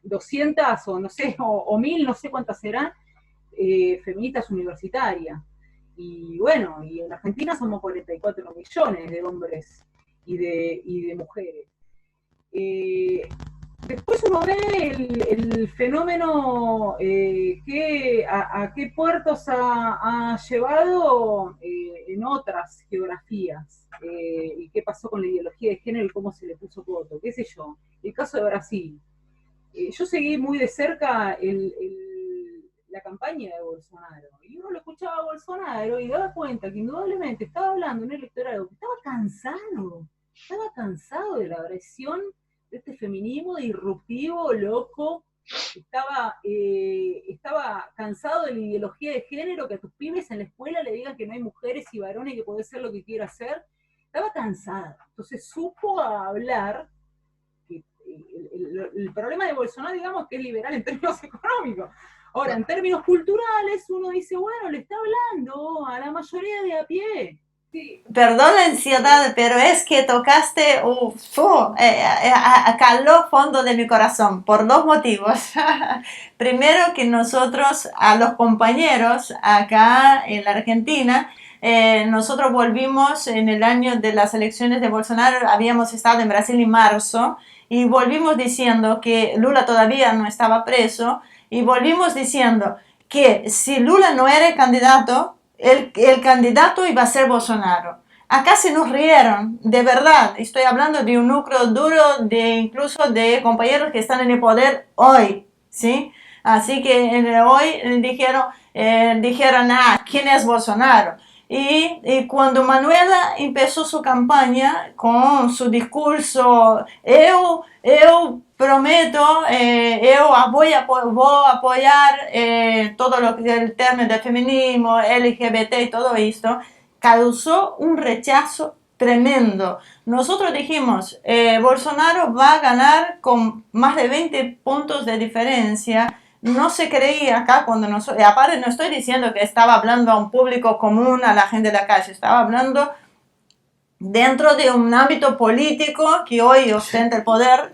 Speaker 8: 200 o no sé, o 1000, no sé cuántas serán, feministas universitarias. Y bueno, y en Argentina somos 44 millones de hombres y de mujeres. Después uno ve el fenómeno a qué puertos ha llevado en otras geografías, y qué pasó con la ideología de género y cómo se le puso coto, qué sé yo. El caso de Brasil. Yo seguí muy de cerca la campaña de Bolsonaro, y uno lo escuchaba a Bolsonaro y daba cuenta que indudablemente estaba hablando en un electorado que estaba cansado de la agresión de este feminismo disruptivo, loco. Estaba cansado de la ideología de género, que a tus pibes en la escuela le digan que no hay mujeres y varones, que podés ser lo que quieras hacer. Estaba cansado. Entonces supo hablar. El problema de Bolsonaro, digamos, que es liberal en términos económicos. Ahora, en términos culturales, uno dice, bueno, le está hablando a la mayoría de a pie. Sí.
Speaker 6: Perdón la ansiedad, pero es que tocaste, caló fondo de mi corazón, por 2 motivos. Primero, que nosotros, a los compañeros acá en la Argentina, nosotros volvimos en el año de las elecciones de Bolsonaro, habíamos estado en Brasil en marzo, y volvimos diciendo que Lula todavía no estaba preso, y volvimos diciendo que si Lula no era el candidato, el candidato iba a ser Bolsonaro. Acá se nos rieron, de verdad. Estoy hablando de un núcleo duro, incluso de compañeros que están en el poder hoy, ¿sí? Así que hoy dijeron, ¿quién es Bolsonaro? Y cuando Manuela empezó su campaña con su discurso, yo prometo, yo voy a apoyar todo lo que es el término de feminismo, LGBT y todo esto, causó un rechazo tremendo. Nosotros dijimos, Bolsonaro va a ganar con más de 20 puntos de diferencia, no se creía acá cuando nosotros, aparte no estoy diciendo que estaba hablando a un público común, a la gente de la calle, estaba hablando dentro de un ámbito político que hoy ostenta el poder,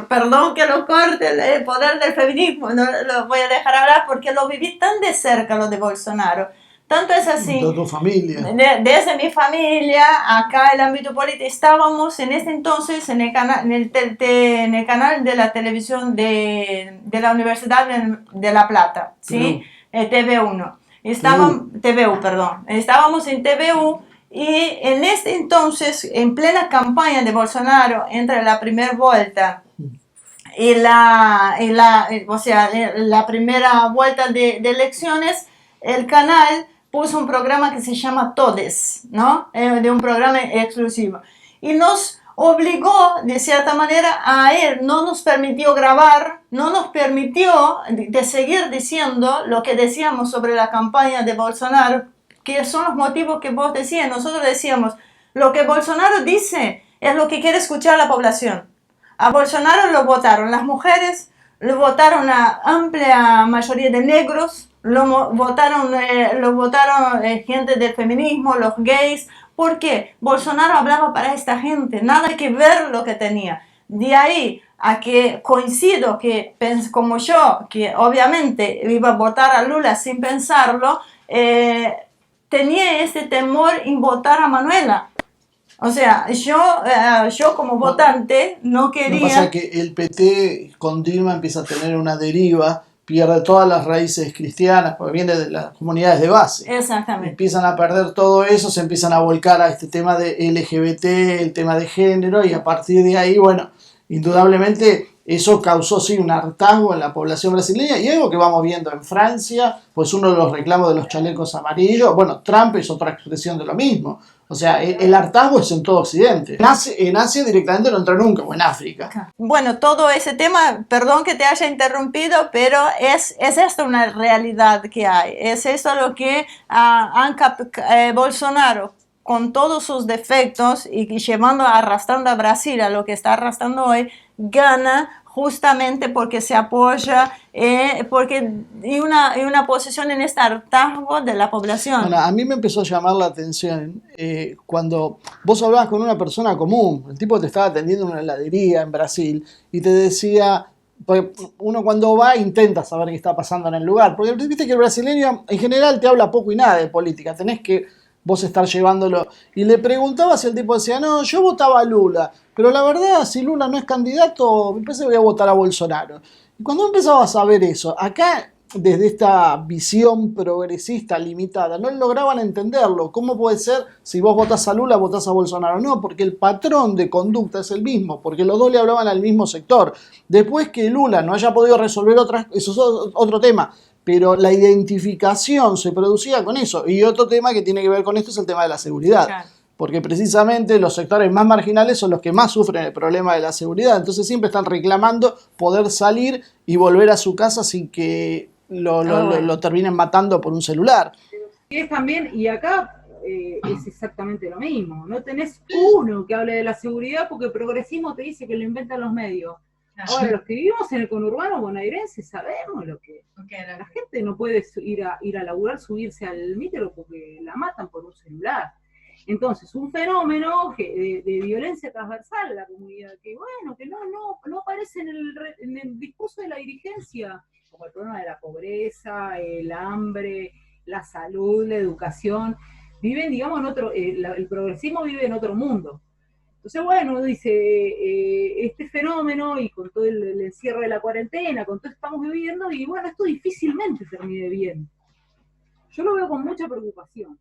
Speaker 6: perdón que lo corte, el poder del feminismo, no lo voy a dejar hablar porque lo viví tan de cerca lo de Bolsonaro. Tanto es así,
Speaker 7: de tu familia.
Speaker 6: Desde mi familia, acá el ámbito político, estábamos en ese entonces en el canal, en el canal de la televisión de la Universidad de La Plata, ¿sí? TV1. TVU, perdón. Estábamos en TVU y en este entonces, en plena campaña de Bolsonaro, entre la primera vuelta y la primera vuelta de elecciones, el canal puso un programa que se llama Todes, ¿no? De un programa exclusivo. Y nos obligó, de cierta manera, a él, no nos permitió grabar, no nos permitió de seguir diciendo lo que decíamos sobre la campaña de Bolsonaro, que son los motivos que vos decías. Nosotros decíamos, lo que Bolsonaro dice es lo que quiere escuchar la población. A Bolsonaro lo votaron las mujeres, lo votaron a amplia mayoría de negros, lo votaron gente del feminismo, los gays. ¿Por qué? Bolsonaro hablaba para esta gente, nada que ver lo que tenía. De ahí a que coincido que, como yo, que obviamente iba a votar a Lula sin pensarlo, tenía ese temor en votar a Manuela. O sea, yo como votante no quería...
Speaker 7: Lo que pasa es que el PT con Dilma empieza a tener una deriva, pierde todas las raíces cristianas, porque viene de las comunidades de base.
Speaker 6: Exactamente.
Speaker 7: Empiezan a perder todo eso, se empiezan a volcar a este tema de LGBT, el tema de género, y a partir de ahí, bueno, indudablemente eso causó sí un hartazgo en la población brasileña, y algo que vamos viendo en Francia, pues uno de los reclamos de los chalecos amarillos, bueno, Trump es otra expresión de lo mismo. O sea, el hartazgo es en todo Occidente. En Asia directamente no entra nunca, o en África.
Speaker 6: Bueno, todo ese tema, perdón que te haya interrumpido, pero es esto una realidad que hay. Es esto lo que Bolsonaro, con todos sus defectos y arrastrando a Brasil a lo que está arrastrando hoy, gana justamente porque se apoya porque hay una posición en este hartazgo de la población.
Speaker 7: Bueno, a mí me empezó a llamar la atención cuando vos hablabas con una persona común, el tipo te estaba atendiendo en una heladería en Brasil y te decía, porque uno cuando va intenta saber qué está pasando en el lugar, porque viste que el brasileño en general te habla poco y nada de política, tenés que vos estar llevándolo, y le preguntaba si el tipo decía, no, yo votaba a Lula, pero la verdad, si Lula no es candidato, me parece que voy a votar a Bolsonaro. Y cuando empezaba a saber eso, acá, desde esta visión progresista limitada, no lograban entenderlo. ¿Cómo puede ser si vos votás a Lula, votás a Bolsonaro? No, porque el patrón de conducta es el mismo, porque los dos le hablaban al mismo sector. Después que Lula no haya podido resolver eso es otro tema, pero la identificación se producía con eso. Y otro tema que tiene que ver con esto es el tema de la seguridad. Claro. Porque precisamente los sectores más marginales son los que más sufren el problema de la seguridad. Entonces siempre están reclamando poder salir y volver a su casa sin que lo terminen matando por un celular.
Speaker 8: Y es también, y acá es exactamente lo mismo. No tenés uno que hable de la seguridad porque el progresismo te dice que lo inventan los medios. Ahora, los que vivimos en el conurbano bonaerense sabemos lo que la gente no puede ir a laburar, subirse al micro porque la matan por un celular. Entonces, un fenómeno de violencia transversal en la comunidad, que bueno, que no aparece en el discurso de la dirigencia, como el problema de la pobreza, el hambre, la salud, la educación, viven, digamos, en otro, el progresismo vive en otro mundo. Entonces, bueno, uno dice, este fenómeno y con todo el encierro de la cuarentena, con todo esto que estamos viviendo, y bueno, esto difícilmente termine bien. Yo lo veo con mucha preocupación.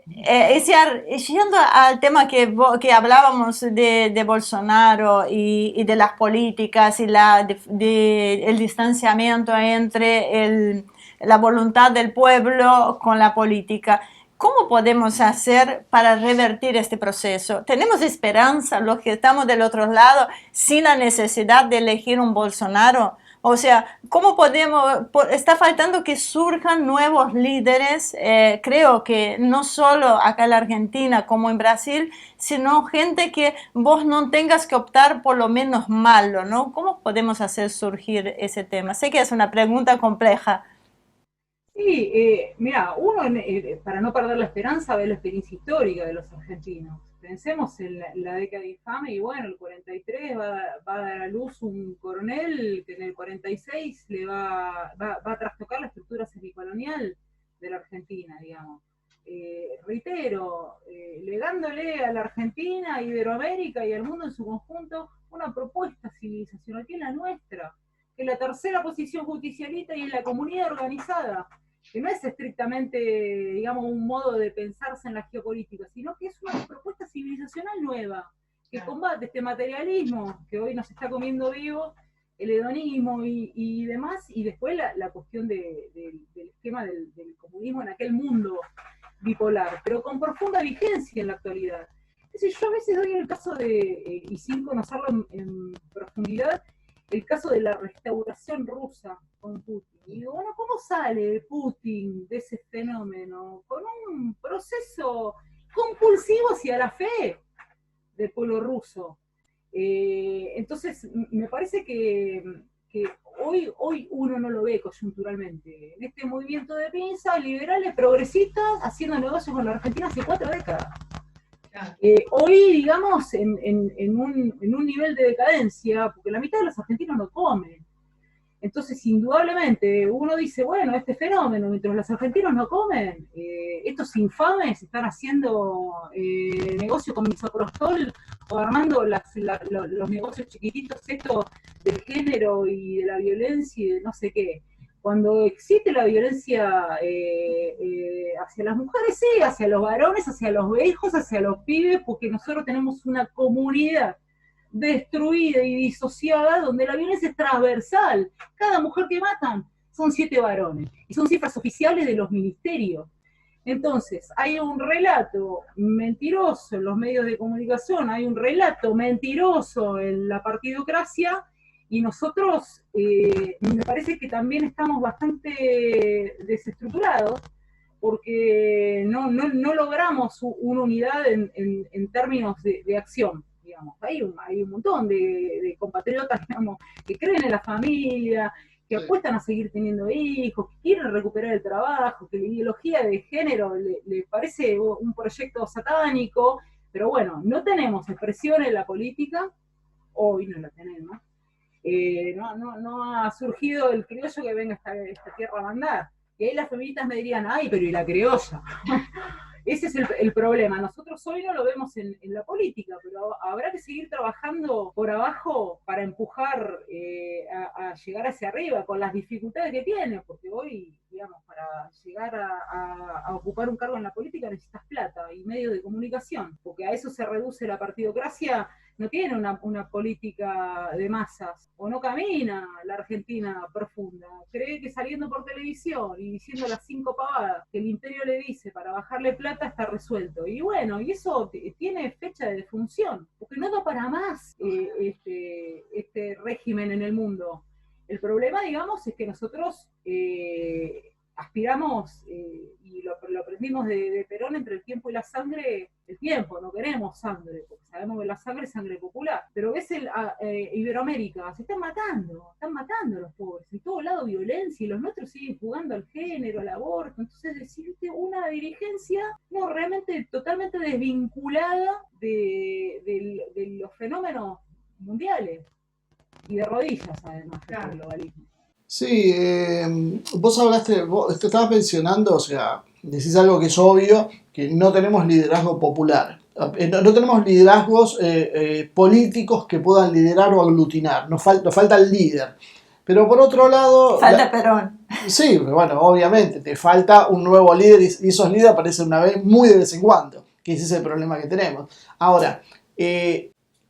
Speaker 6: Yendo al tema que hablábamos de Bolsonaro y de las políticas y el distanciamiento entre la voluntad del pueblo con la política, ¿cómo podemos hacer para revertir este proceso? ¿Tenemos esperanza los que estamos del otro lado sin la necesidad de elegir un Bolsonaro? O sea, ¿cómo podemos? Está faltando que surjan nuevos líderes, creo que no solo acá en la Argentina como en Brasil, sino gente que vos no tengas que optar por lo menos malo, ¿no? ¿Cómo podemos hacer surgir ese tema? Sé que es una pregunta compleja.
Speaker 8: Sí, mira, uno para no perder la esperanza ve la experiencia histórica de los argentinos. Pensemos en la década infame y bueno, el 43 va a dar a luz un coronel que en el 46 le va a trastocar la estructura semicolonial de la Argentina, digamos. Reitero, legándole a la Argentina, a Iberoamérica y al mundo en su conjunto una propuesta civilizacional que es la nuestra, que es la tercera posición justicialista y es la comunidad organizada, que no es estrictamente, digamos, un modo de pensarse en la geopolítica, sino que es una propuesta civilizacional nueva, que combate este materialismo que hoy nos está comiendo vivo, el hedonismo y demás, y después la cuestión del esquema del comunismo en aquel mundo bipolar, pero con profunda vigencia en la actualidad. Es decir, yo a veces doy el caso de, y sin conocerlo en profundidad, el caso de la restauración rusa con Putin. Y digo, bueno, ¿cómo sale Putin de ese fenómeno? Con un proceso compulsivo hacia la fe del pueblo ruso. Entonces, me parece que hoy uno no lo ve coyunturalmente. En este movimiento de pinza, liberales, progresistas, haciendo negocios con la Argentina hace 4 décadas. Hoy, digamos, en un nivel de decadencia, porque la mitad de los argentinos no comen. Entonces, indudablemente, uno dice, bueno, este fenómeno, mientras los argentinos no comen, estos infames están haciendo negocio con misoprostol o armando los negocios chiquititos estos del género y de la violencia y de no sé qué. Cuando existe la violencia hacia las mujeres, sí, hacia los varones, hacia los viejos, hacia los pibes, porque nosotros tenemos una comunidad destruida y disociada donde la violencia es transversal. Cada mujer que matan son 7 varones, y son cifras oficiales de los ministerios. Entonces, hay un relato mentiroso en los medios de comunicación, hay un relato mentiroso en la partidocracia, y nosotros me parece que también estamos bastante desestructurados porque no logramos una unidad en términos de acción, digamos. Hay un montón de compatriotas, digamos, que creen en la familia, que apuestan a seguir teniendo hijos, que quieren recuperar el trabajo, que la ideología de género le parece un proyecto satánico, pero bueno, no tenemos expresión en la política, hoy no la tenemos. No ha surgido el criollo que venga a esta tierra a mandar. Y ahí las feministas me dirían, ay, pero ¿y la criolla? Ese es el problema. Nosotros hoy no lo vemos en la política, pero habrá que seguir trabajando por abajo para empujar a llegar hacia arriba, con las dificultades que tiene, porque hoy, digamos, para llegar a ocupar un cargo en la política necesitas plata y medios de comunicación, porque a eso se reduce la partidocracia. No tiene una política de masas, o no camina la Argentina profunda. Cree que saliendo por televisión y diciendo las 5 pavadas que el imperio le dice para bajarle plata está resuelto. Y bueno, y eso tiene fecha de defunción, porque no da para más este régimen en el mundo. El problema, digamos, es que nosotros aspiramos, y lo aprendimos de Perón, entre el tiempo y la sangre, el tiempo, no queremos sangre, porque sabemos que la sangre es sangre popular, pero ves Iberoamérica, se están matando a los pobres, en todo lado violencia, y los nuestros siguen jugando al género, al aborto. Entonces decirte una dirigencia realmente totalmente desvinculada de los fenómenos mundiales, y de rodillas además, claro, del globalismo.
Speaker 7: Sí, vos te estabas mencionando, o sea, decís algo que es obvio, que no tenemos liderazgo popular, no tenemos liderazgos políticos que puedan liderar o aglutinar, nos falta el líder. Pero por otro lado...
Speaker 6: Falta Perón.
Speaker 7: Sí, bueno, obviamente, te falta un nuevo líder y esos líderes aparecen una vez, muy de vez en cuando, que ese es el problema que tenemos. Ahora,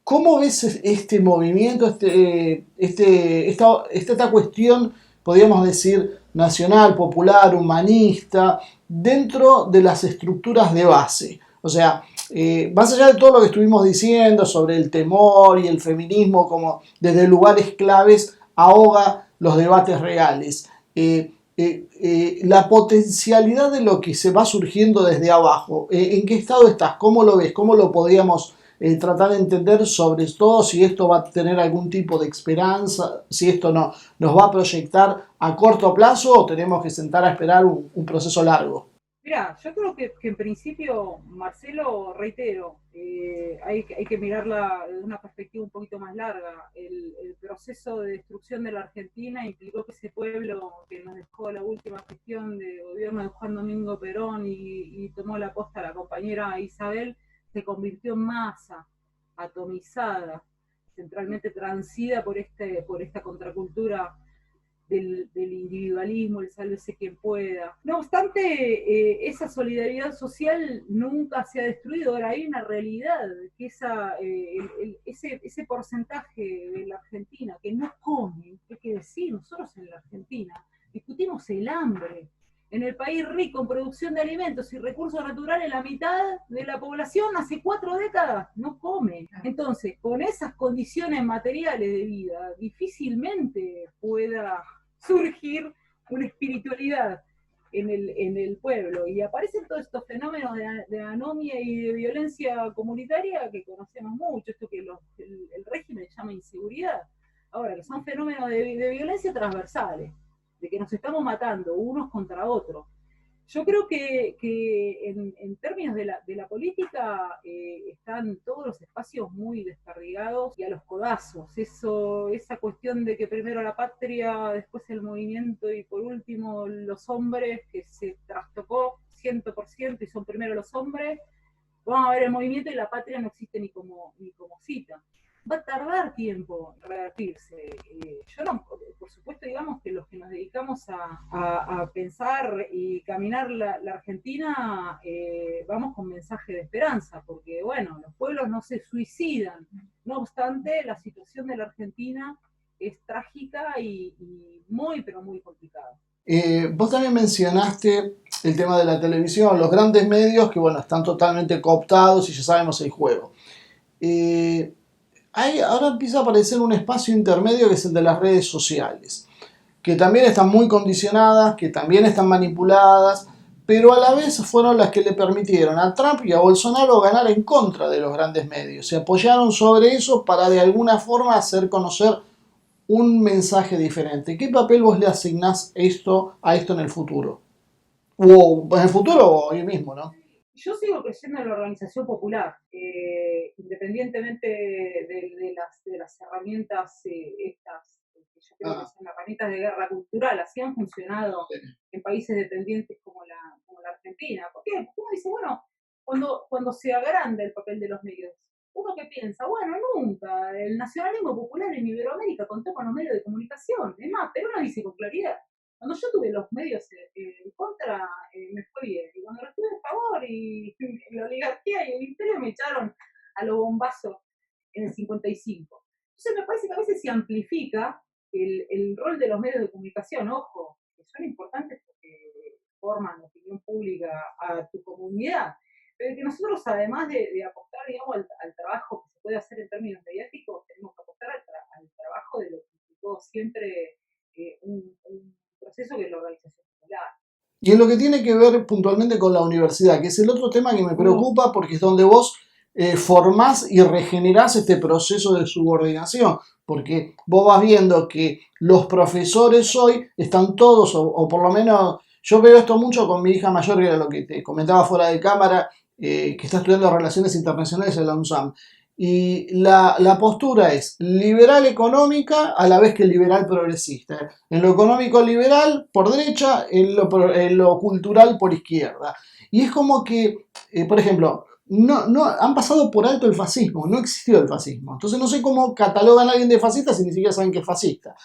Speaker 7: ¿cómo ves este movimiento, esta cuestión, podríamos decir, nacional, popular, humanista, dentro de las estructuras de base? O sea, más allá de todo lo que estuvimos diciendo sobre el temor y el feminismo como desde lugares claves ahoga los debates reales. La potencialidad de lo que se va surgiendo desde abajo. ¿En qué estado estás? ¿Cómo lo ves? ¿Cómo lo podríamos tratar de entender, sobre todo si esto va a tener algún tipo de esperanza, si esto nos va a proyectar a corto plazo o tenemos que sentar a esperar un proceso largo?
Speaker 8: Mira, yo creo que en principio, Marcelo, reitero, hay que mirarla de una perspectiva un poquito más larga. El proceso de destrucción de la Argentina implicó que ese pueblo que nos dejó la última gestión de gobierno de Juan Domingo Perón y tomó la posta la compañera Isabel, se convirtió en masa atomizada, centralmente transida por esta contracultura del individualismo, el sálvese quien pueda. No obstante, esa solidaridad social nunca se ha destruido. Ahora hay una realidad, que ese porcentaje de la Argentina que no come, hay que decir, nosotros en la Argentina discutimos el hambre. En el país rico en producción de alimentos y recursos naturales, la mitad de la población hace 4 décadas no come. Entonces, con esas condiciones materiales de vida, difícilmente pueda surgir una espiritualidad en el pueblo. Y aparecen todos estos fenómenos de anomia y de violencia comunitaria que conocemos mucho, esto que el régimen llama inseguridad. Ahora, que son fenómenos de violencia transversales, de que nos estamos matando unos contra otros. Yo creo que en términos de la política están todos los espacios muy desperdigados y a los codazos. Esa cuestión de que primero la patria, después el movimiento y por último los hombres, que se trastocó 100% y son primero los hombres, vamos a ver el movimiento y la patria no existe ni como cita. Va a tardar tiempo en revertirse. Yo no, por supuesto, digamos que los que nos dedicamos a pensar y caminar la Argentina, vamos con mensaje de esperanza, porque bueno, los pueblos no se suicidan. No obstante, la situación de la Argentina es trágica y muy, pero muy complicada.
Speaker 7: Vos también mencionaste el tema de la televisión, los grandes medios que bueno, están totalmente cooptados y ya sabemos el juego. Ahora empieza a aparecer un espacio intermedio que es el de las redes sociales, que también están muy condicionadas, que también están manipuladas, pero a la vez fueron las que le permitieron a Trump y a Bolsonaro ganar en contra de los grandes medios. Se apoyaron sobre eso para de alguna forma hacer conocer un mensaje diferente. ¿Qué papel vos le asignás a esto en el futuro? O en el futuro o hoy mismo, ¿no?
Speaker 8: Yo sigo creyendo en la organización popular, independientemente de las herramientas estas, que yo creo que son herramientas de guerra cultural, así han funcionado en países dependientes como la Argentina. Porque uno dice, bueno, cuando se agranda el papel de los medios, uno que piensa, bueno, nunca el nacionalismo popular en Iberoamérica contó con los medios de comunicación. Es más, pero uno dice con claridad, cuando yo tuve los medios en contra, me fue bien. Y cuando los tuve a favor, y la oligarquía y el imperio me echaron a los bombazos en el 55. Entonces me parece que a veces se amplifica el rol de los medios de comunicación. Ojo, que son importantes porque forman opinión pública a tu comunidad. Pero que nosotros, además de apostar, digamos, al trabajo que se puede hacer en términos mediáticos, tenemos que apostar al trabajo de lo que implicó siempre un proceso que es la organización popular.
Speaker 7: Y en lo que tiene que ver puntualmente con la universidad, que es el otro tema que me preocupa porque es donde vos formás y regenerás este proceso de subordinación, porque vos vas viendo que los profesores hoy están todos, o por lo menos yo veo esto mucho con mi hija mayor, que era lo que te comentaba fuera de cámara, que está estudiando Relaciones Internacionales en la UNSAM. Y la postura es liberal económica a la vez que liberal progresista. En lo económico liberal por derecha, en lo cultural por izquierda. Y es como que, por ejemplo, no han pasado por alto el fascismo, no existió el fascismo. Entonces no sé cómo catalogan a alguien de fascista si ni siquiera saben que es fascista.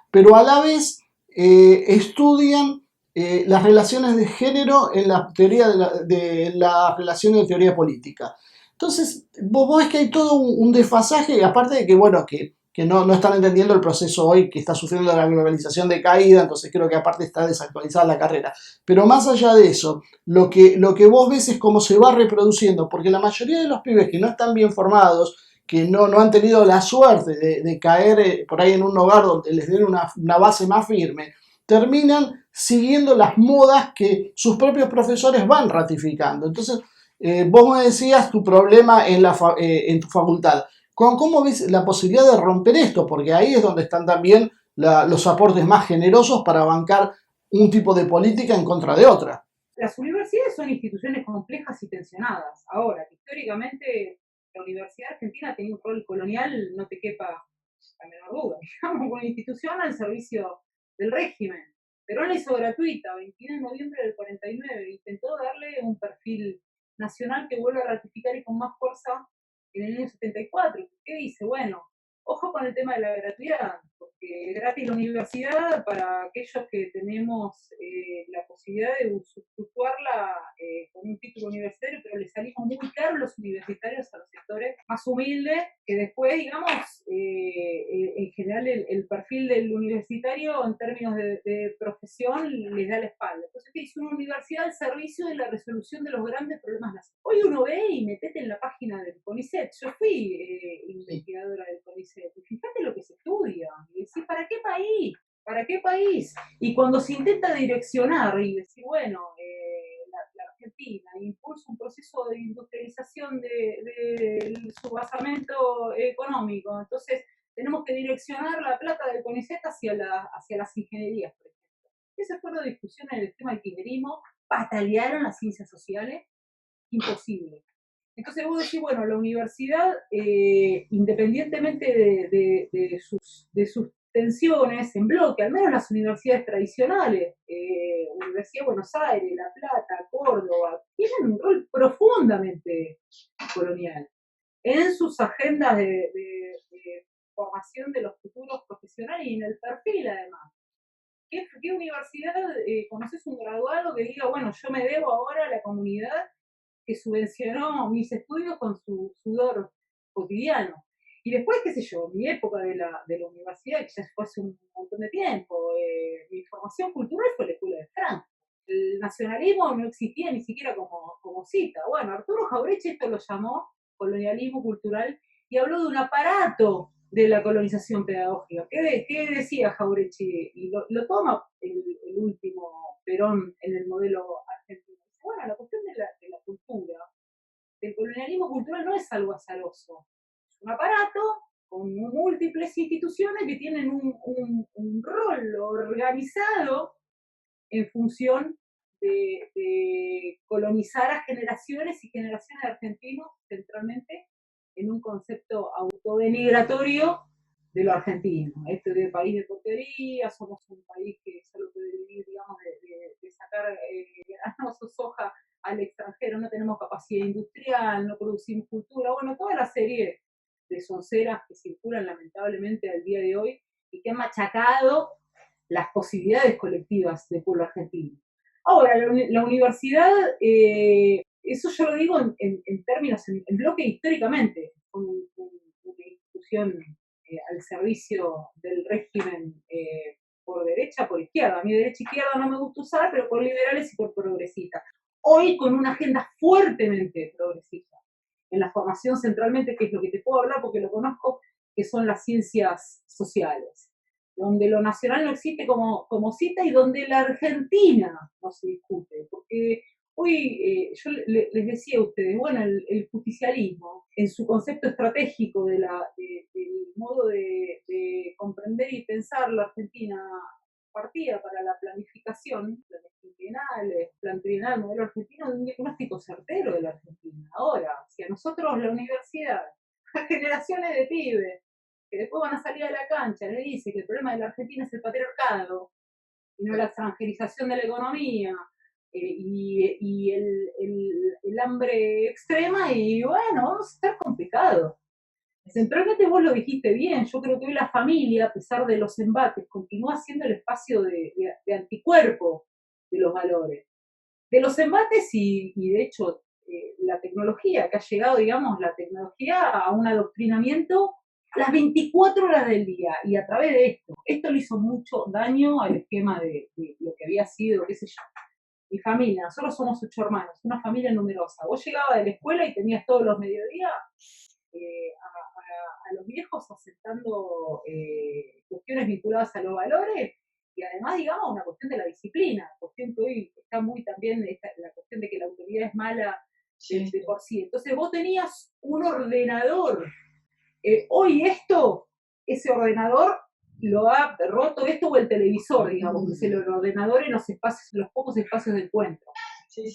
Speaker 7: Pero a la vez estudian las relaciones de género en la teoría de las relaciones de teoría política. Entonces, vos ves que hay todo un desfasaje, aparte de que, bueno, que no están entendiendo el proceso hoy que está sufriendo la globalización de caída, entonces creo que aparte está desactualizada la carrera. Pero más allá de eso, lo que vos ves es cómo se va reproduciendo, porque la mayoría de los pibes que no están bien formados, que no han tenido la suerte de caer por ahí en un hogar donde les den una base más firme, terminan siguiendo las modas que sus propios profesores van ratificando. Entonces, vos me decías tu problema en tu facultad. ¿Cómo ves la posibilidad de romper esto? Porque ahí es donde están también los aportes más generosos para bancar un tipo de política en contra de otra.
Speaker 8: Las universidades son instituciones complejas y tensionadas. Ahora, históricamente, la Universidad Argentina tenía un rol colonial, no te quepa la menor duda, digamos, una institución al servicio del régimen. Perón la hizo gratuita, 21 de noviembre del 49, intentó darle un perfil nacional que vuelve a ratificar y con más fuerza en el año 74. ¿Qué dice? Bueno, ojo con el tema de la gratuidad, porque gratis la universidad para aquellos que tenemos la posibilidad de usufructuarla con un título universitario, pero le salimos muy caros los universitarios a los sectores más humildes, que después, digamos, en general el perfil del universitario en términos de profesión les da la espalda. Entonces, ¿qué dice? Una universidad al servicio de la resolución de los grandes problemas nacionales. Hoy uno ve y metete en la página del CONICET. Yo fui investigadora del CONICET. Y fíjate lo que se estudia. Y decís, ¿para qué país? ¿Para qué país? Y cuando se intenta direccionar y decir, bueno, la Argentina impulsa un proceso de industrialización del su basamento económico, entonces tenemos que direccionar la plata del CONICET hacia las ingenierías, por ejemplo. Ese fue la discusión en el tema del kirchnerismo, patalearon las ciencias sociales, imposible. Entonces vos decís, bueno, la universidad, independientemente de sus tensiones en bloque, al menos las universidades tradicionales, Universidad de Buenos Aires, La Plata, Córdoba, tienen un rol profundamente colonial en sus agendas de formación de los futuros profesionales y en el perfil además. ¿Qué universidad conoces un graduado que diga, bueno, yo me debo ahora a la comunidad que subvencionó mis estudios con su sudor cotidiano? Y después, qué sé yo, mi época de la universidad, que ya fue hace un montón de tiempo, mi formación cultural fue la Escuela de Franco. El nacionalismo no existía ni siquiera como cita. Bueno, Arturo Jauretche esto lo llamó colonialismo cultural y habló de un aparato de la colonización pedagógica. ¿Qué decía Jauretche? Y lo toma el último Perón en el modelo argentino. Bueno, la cuestión de la cultura, del colonialismo cultural no es algo azaroso. Un aparato con múltiples instituciones que tienen un rol organizado en función de colonizar a generaciones y generaciones de argentinos, centralmente en un concepto autodenigratorio de lo argentino. Este es un país de porquería, somos un país que solo puede vivir, digamos, de sacar granoso soja al extranjero, no tenemos capacidad industrial, no producimos cultura, bueno, toda la serie de sonceras que circulan lamentablemente al día de hoy y que han machacado las posibilidades colectivas del pueblo argentino. Ahora, la universidad, eso yo lo digo en términos, en bloque históricamente, una institución al servicio del régimen por derecha, por izquierda. A mí derecha-izquierda no me gusta usar, pero por liberales y por progresistas. Hoy con una agenda fuertemente progresista en la formación centralmente, que es lo que te puedo hablar porque lo conozco, que son las ciencias sociales, donde lo nacional no existe como cita y donde la Argentina no se discute, porque hoy yo les decía a ustedes, bueno, el justicialismo, en su concepto estratégico del modo de comprender y pensar la Argentina, partía para la planificación, plan trienal, modelo argentino, de un diagnóstico certero de la Argentina. Ahora, si a nosotros la universidad, a generaciones de pibes, que después van a salir a la cancha, le dice que el problema de la Argentina es el patriarcado, y no la extranjerización de la economía, y el hambre extrema, y bueno, vamos a estar complicados. Centralmente vos lo dijiste bien, yo creo que hoy la familia, a pesar de los embates, continúa siendo el espacio de anticuerpo de los valores. De los embates y de hecho, la tecnología, que ha llegado, digamos, la tecnología a un adoctrinamiento las 24 horas del día, y a través de esto le hizo mucho daño al esquema de lo que había sido, qué sé yo. Mi familia, nosotros somos 8 hermanos, una familia numerosa. Vos llegabas de la escuela y tenías todos los mediodías a a los viejos aceptando cuestiones vinculadas a los valores y además, digamos, una cuestión de la disciplina, cuestión que hoy está muy también, la cuestión de que la autoridad es mala de por sí. Entonces vos tenías un ordenador, hoy ese ordenador lo ha roto esto o el televisor, digamos, que es el ordenador en los espacios, en los pocos espacios de encuentro.
Speaker 9: Sí.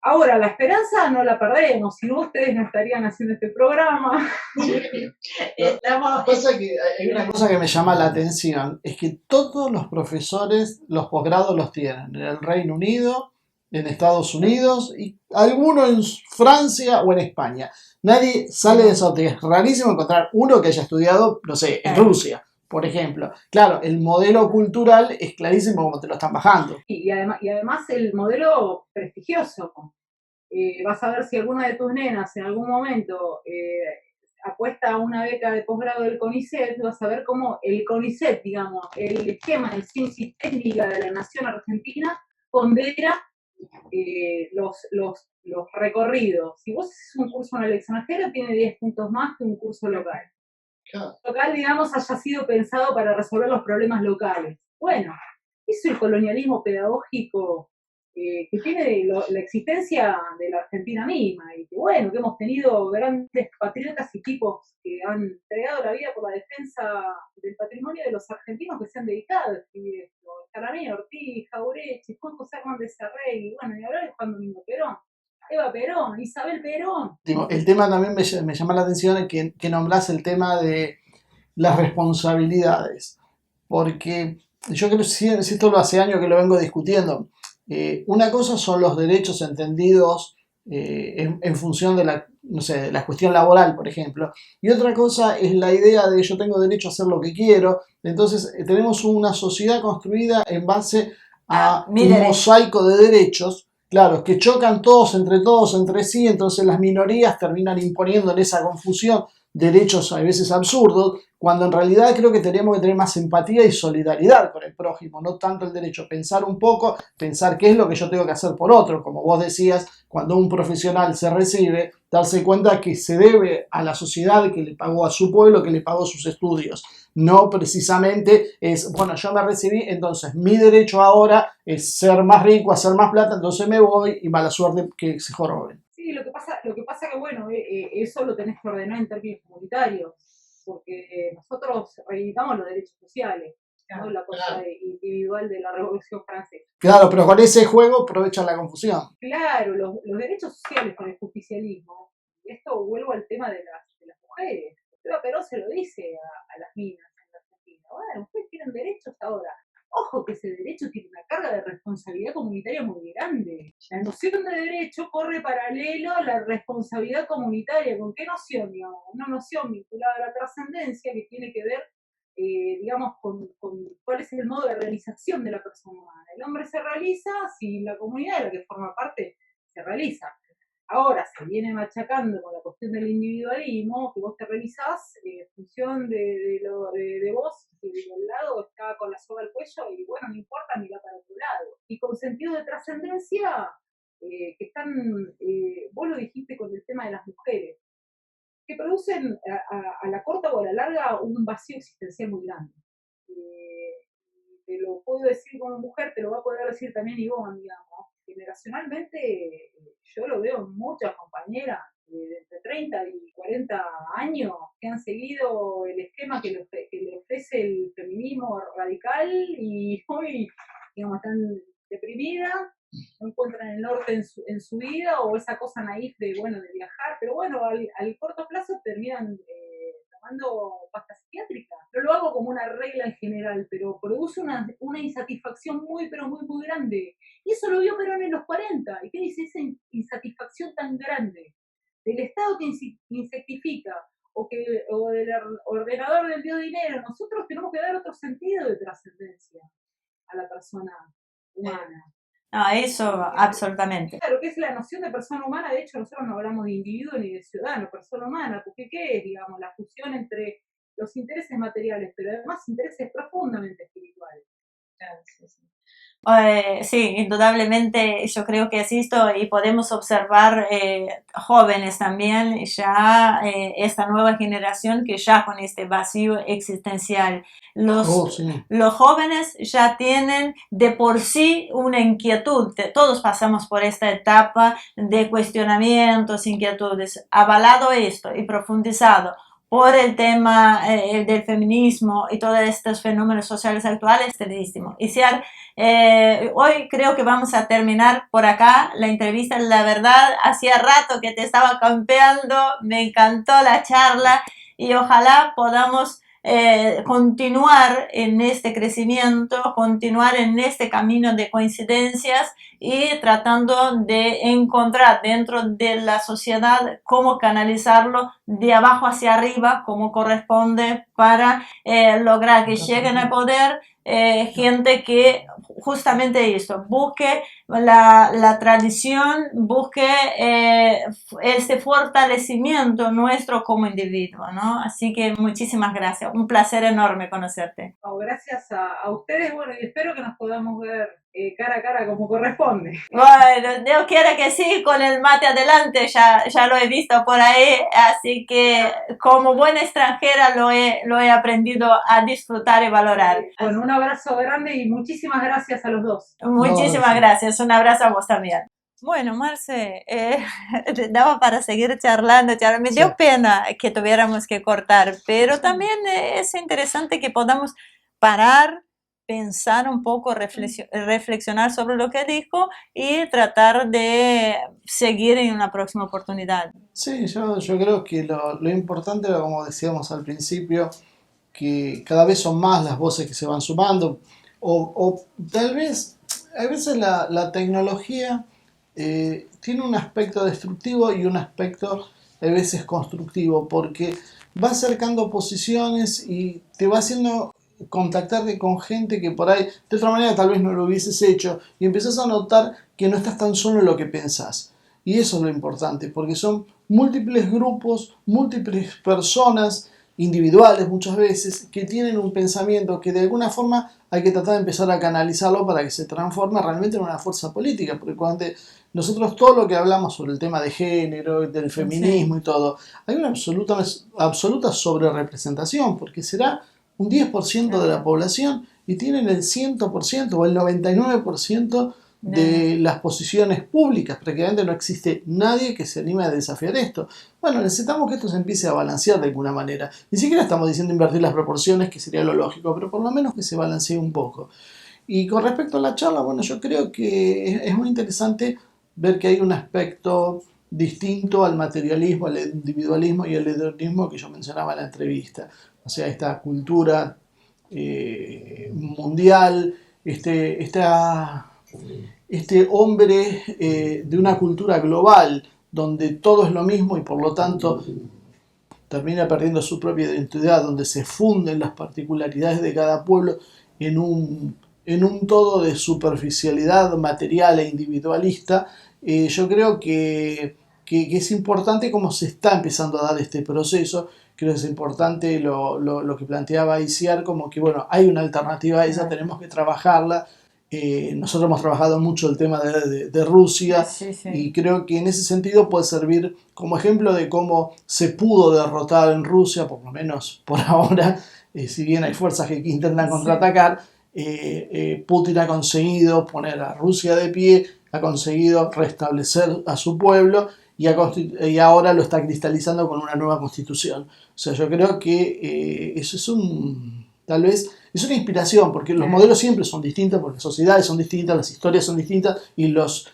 Speaker 8: Ahora, la esperanza no la perdemos, si no ustedes no estarían haciendo este programa.
Speaker 7: Pasa que hay una cosa que me llama la atención, es que todos los profesores, los posgrados los tienen en el Reino Unido, en Estados Unidos y alguno en Francia o en España. Nadie sale de eso, es rarísimo encontrar uno que haya estudiado, no sé, en Rusia, por ejemplo. Claro, el modelo cultural es clarísimo como te lo están bajando.
Speaker 8: Y además el modelo prestigioso. Vas a ver si alguna de tus nenas en algún momento apuesta a una beca de posgrado del CONICET, vas a ver cómo el CONICET, digamos, el esquema de ciencia y técnica de la nación argentina pondera los recorridos. Si vos haces un curso en el extranjero, tiene 10 puntos más que un curso local.
Speaker 7: Claro.
Speaker 8: Local, digamos, haya sido pensado para resolver los problemas locales. Bueno, eso es el colonialismo pedagógico que tiene la existencia de la Argentina misma, y que bueno, que hemos tenido grandes patriotas y tipos que han entregado la vida por la defensa del patrimonio de los argentinos que se han dedicado a escribir esto. Calamino, Ortiz, Jauretche, Juan José Hernández Arregui, bueno, y ahora es Juan Domingo Perón, Eva Perón, Isabel Perón.
Speaker 7: El tema también me llama la atención que nombrás el tema de las responsabilidades, porque yo creo que si esto lo hace años que lo vengo discutiendo. Una cosa son los derechos entendidos en función de la cuestión laboral, por ejemplo, y otra cosa es la idea de yo tengo derecho a hacer lo que quiero. Entonces tenemos una sociedad construida en base a un mosaico de derechos, claro, que chocan todos entre sí, entonces las minorías terminan imponiendo en esa confusión derechos a veces absurdos, cuando en realidad creo que tenemos que tener más empatía y solidaridad con el prójimo, no tanto el derecho, pensar un poco, pensar qué es lo que yo tengo que hacer por otro, como vos decías, cuando un profesional se recibe, darse cuenta que se debe a la sociedad que le pagó a su pueblo, que le pagó sus estudios, no precisamente es, bueno, yo me recibí, entonces mi derecho ahora es ser más rico, hacer más plata, entonces me voy y mala suerte que se joroben.
Speaker 8: Sí, lo que pasa que, bueno, eso lo tenés que ordenar en términos comunitarios, porque nosotros reivindicamos los derechos sociales, no la cosa individual de la Revolución Francesa.
Speaker 7: Claro, pero con ese juego aprovechan la confusión.
Speaker 8: Claro, los derechos sociales con el justicialismo, y esto vuelvo al tema de las mujeres. Eva Perón se lo dice a las minas en la Argentina. Bueno, ustedes tienen derechos ahora. Ojo que ese derecho tiene una carga de responsabilidad comunitaria muy grande. La noción de derecho corre paralelo a la responsabilidad comunitaria. ¿Con qué noción? Digamos, una noción vinculada a la trascendencia que tiene que ver, digamos, con cuál es el modo de realización de la persona humana. El hombre se realiza si la comunidad de la que forma parte se realiza. Ahora se viene machacando con la cuestión del individualismo, que vos te realizás en función de vos, que del lado está con la soga al cuello y bueno, no importa, mira para otro lado. Y con sentido de trascendencia, que están, vos lo dijiste con el tema de las mujeres, que producen a la corta o a la larga un vacío existencial muy grande. Te lo puedo decir como mujer, te lo va a poder decir también Ivonne, digamos. Generacionalmente yo lo veo en muchas compañeras de entre 30 y 40 años que han seguido el esquema que le ofrece el feminismo radical y hoy, digamos, están deprimidas, no encuentran el norte en su vida o esa cosa naif de viajar, pero bueno, al corto plazo terminan tomando pasta psiquiátrica. No lo hago como una regla en general, pero produce una insatisfacción muy, pero muy, muy grande. Y eso lo vio Perón en los 40. ¿Y qué dice esa insatisfacción tan grande? Del Estado que insectifica o del ordenador del biodinero. Nosotros tenemos que dar otro sentido de trascendencia a la persona humana.
Speaker 6: No, eso absolutamente.
Speaker 8: Claro, que es la noción de persona humana. De hecho, nosotros no hablamos de individuo ni de ciudadano, persona humana, porque ¿qué es, digamos, la fusión entre los intereses materiales, pero además intereses profundamente espirituales?
Speaker 9: Claro, sí.
Speaker 6: Sí, indudablemente yo creo que existo y podemos observar jóvenes también, ya esta nueva generación que ya con este vacío existencial.
Speaker 7: Sí.
Speaker 6: Los jóvenes ya tienen de por sí una inquietud, todos pasamos por esta etapa de cuestionamientos, inquietudes, avalado esto y profundizado por el tema del feminismo y todos estos fenómenos sociales actuales, tristísimo. Y hoy creo que vamos a terminar por acá la entrevista. La verdad, hacía rato que te estaba campeando, me encantó la charla y ojalá podamos continuar en este crecimiento, continuar en este camino de coincidencias y tratando de encontrar dentro de la sociedad cómo canalizarlo de abajo hacia arriba como corresponde para lograr que lleguen al poder gente que justamente esto, busque la tradición, busque este fortalecimiento nuestro como individuo, ¿no? Así que muchísimas gracias, un placer enorme conocerte.
Speaker 8: Gracias a ustedes, bueno, y espero que nos podamos ver cara a cara como corresponde.
Speaker 6: Bueno, Dios quiera que sí, con el mate adelante, ya lo he visto por ahí, así que como buena extranjera lo he aprendido a disfrutar y valorar.
Speaker 8: Bueno, un abrazo grande y muchísimas gracias a los dos.
Speaker 6: Muchísimas gracias, un abrazo a vos también. Bueno, Marce, daba para seguir charlando. Me dio pena que tuviéramos que cortar, pero también es interesante que podamos parar, pensar un poco, reflexionar sobre lo que dijo y tratar de seguir en una próxima oportunidad.
Speaker 7: Sí, yo creo que lo importante era, como decíamos al principio, que cada vez son más las voces que se van sumando, o tal vez, a veces la tecnología tiene un aspecto destructivo y un aspecto a veces constructivo, porque va acercando posiciones y te va haciendo contactarte con gente que por ahí de otra manera tal vez no lo hubieses hecho, y empezás a notar que no estás tan solo en lo que pensás, y eso es lo importante, porque son múltiples grupos, múltiples personas individuales muchas veces que tienen un pensamiento que de alguna forma hay que tratar de empezar a canalizarlo para que se transforme realmente en una fuerza política, porque cuando nosotros todo lo que hablamos sobre el tema de género, del feminismo y todo, hay una absoluta sobrerepresentación, porque será un 10% de la población y tienen el 100% o el 99% de las posiciones públicas. Prácticamente no existe nadie que se anime a desafiar esto. Bueno, necesitamos que esto se empiece a balancear de alguna manera. Ni siquiera estamos diciendo invertir las proporciones, que sería lo lógico, pero por lo menos que se balancee un poco. Y con respecto a la charla, bueno, yo creo que es muy interesante ver que hay un aspecto distinto al materialismo, al individualismo y al hedonismo que yo mencionaba en la entrevista. O sea, esta cultura mundial, este hombre de una cultura global donde todo es lo mismo y por lo tanto termina perdiendo su propia identidad, donde se funden las particularidades de cada pueblo en un todo de superficialidad material e individualista. Yo creo que es importante cómo se está empezando a dar este proceso. Creo que es importante lo que planteaba Iciar, como que bueno, hay una alternativa a esa, tenemos que trabajarla. Nosotros hemos trabajado mucho el tema de Rusia, y creo que en ese sentido puede servir como ejemplo de cómo se pudo derrotar en Rusia, por lo menos por ahora, si bien hay fuerzas que intentan contraatacar, Putin ha conseguido poner a Rusia de pie, ha conseguido restablecer a su pueblo y ahora lo está cristalizando con una nueva constitución. O sea, yo creo que eso es tal vez es una inspiración, porque los modelos siempre son distintos, porque las sociedades son distintas, las historias son distintas y los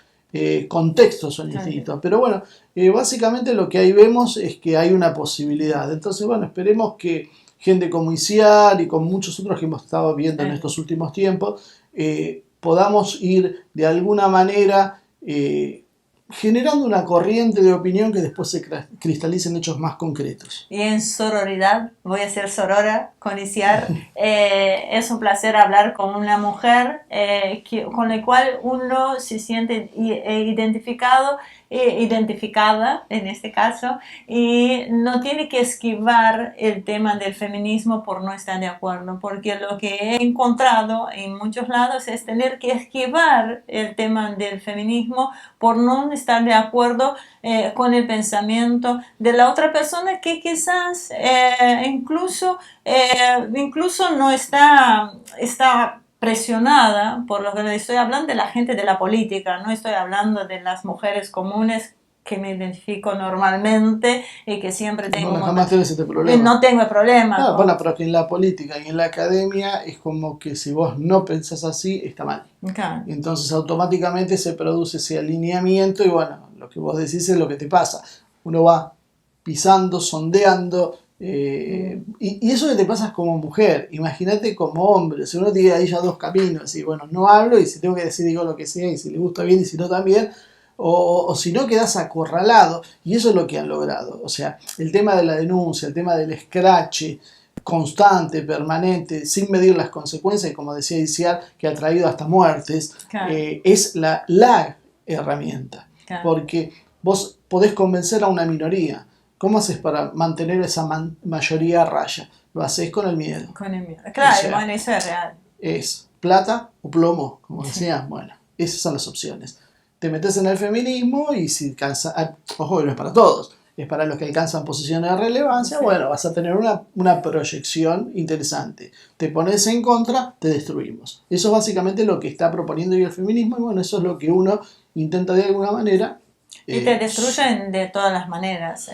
Speaker 7: contextos son distintos. Pero bueno, básicamente lo que ahí vemos es que hay una posibilidad. Entonces, bueno, esperemos que gente como Iciar y con muchos otros que hemos estado viendo en estos últimos tiempos, podamos ir de alguna manera generando una corriente de opinión que después se cristalice en hechos más concretos.
Speaker 6: Y en sororidad, voy a ser sorora, con Isiar. Es un placer hablar con una mujer con la cual uno se siente identificado, identificada en este caso, y no tiene que esquivar el tema del feminismo por no estar de acuerdo, porque lo que he encontrado en muchos lados es tener que esquivar el tema del feminismo por no estar de acuerdo con el pensamiento de la otra persona, que quizás incluso no está presionada por lo que estoy hablando de la gente de la política, no estoy hablando de las mujeres comunes que me identifico normalmente y que siempre tengo...
Speaker 7: Bueno, jamás tienes este problema.
Speaker 6: No tengo problema.
Speaker 7: Ah, bueno, pero que en la política y en la academia es como que si vos no pensás así, está mal.
Speaker 6: Okay.
Speaker 7: Entonces automáticamente se produce ese alineamiento y bueno, lo que vos decís es lo que te pasa. Uno va pisando, sondeando, y eso que te pasa como mujer, imagínate como hombre, si uno tiene ahí ya dos caminos, y bueno, no hablo, y si tengo que decir digo lo que sea, y si le gusta bien y si no también, o si no quedas acorralado, y eso es lo que han logrado. O sea, el tema de la denuncia, el tema del escrache constante, permanente, sin medir las consecuencias, como decía Isiar, que ha traído hasta muertes,
Speaker 6: Claro.
Speaker 7: Es la herramienta,
Speaker 6: Claro.
Speaker 7: porque vos podés convencer a una minoría. ¿Cómo haces para mantener esa mayoría a raya? Lo haces con el miedo.
Speaker 6: Con el miedo. Claro,
Speaker 7: O sea,
Speaker 6: bueno, eso es real.
Speaker 7: Es plata o plomo, como decía. Bueno, esas son las opciones. Te metes en el feminismo y si alcanza, ojo, no es para todos, es para los que alcanzan posiciones de relevancia,
Speaker 6: Sí.
Speaker 7: bueno, vas a tener una proyección interesante. Te pones en contra, te destruimos. Eso es básicamente lo que está proponiendo hoy el feminismo, y bueno, eso es lo que uno intenta de alguna manera.
Speaker 6: Y te destruyen de todas las maneras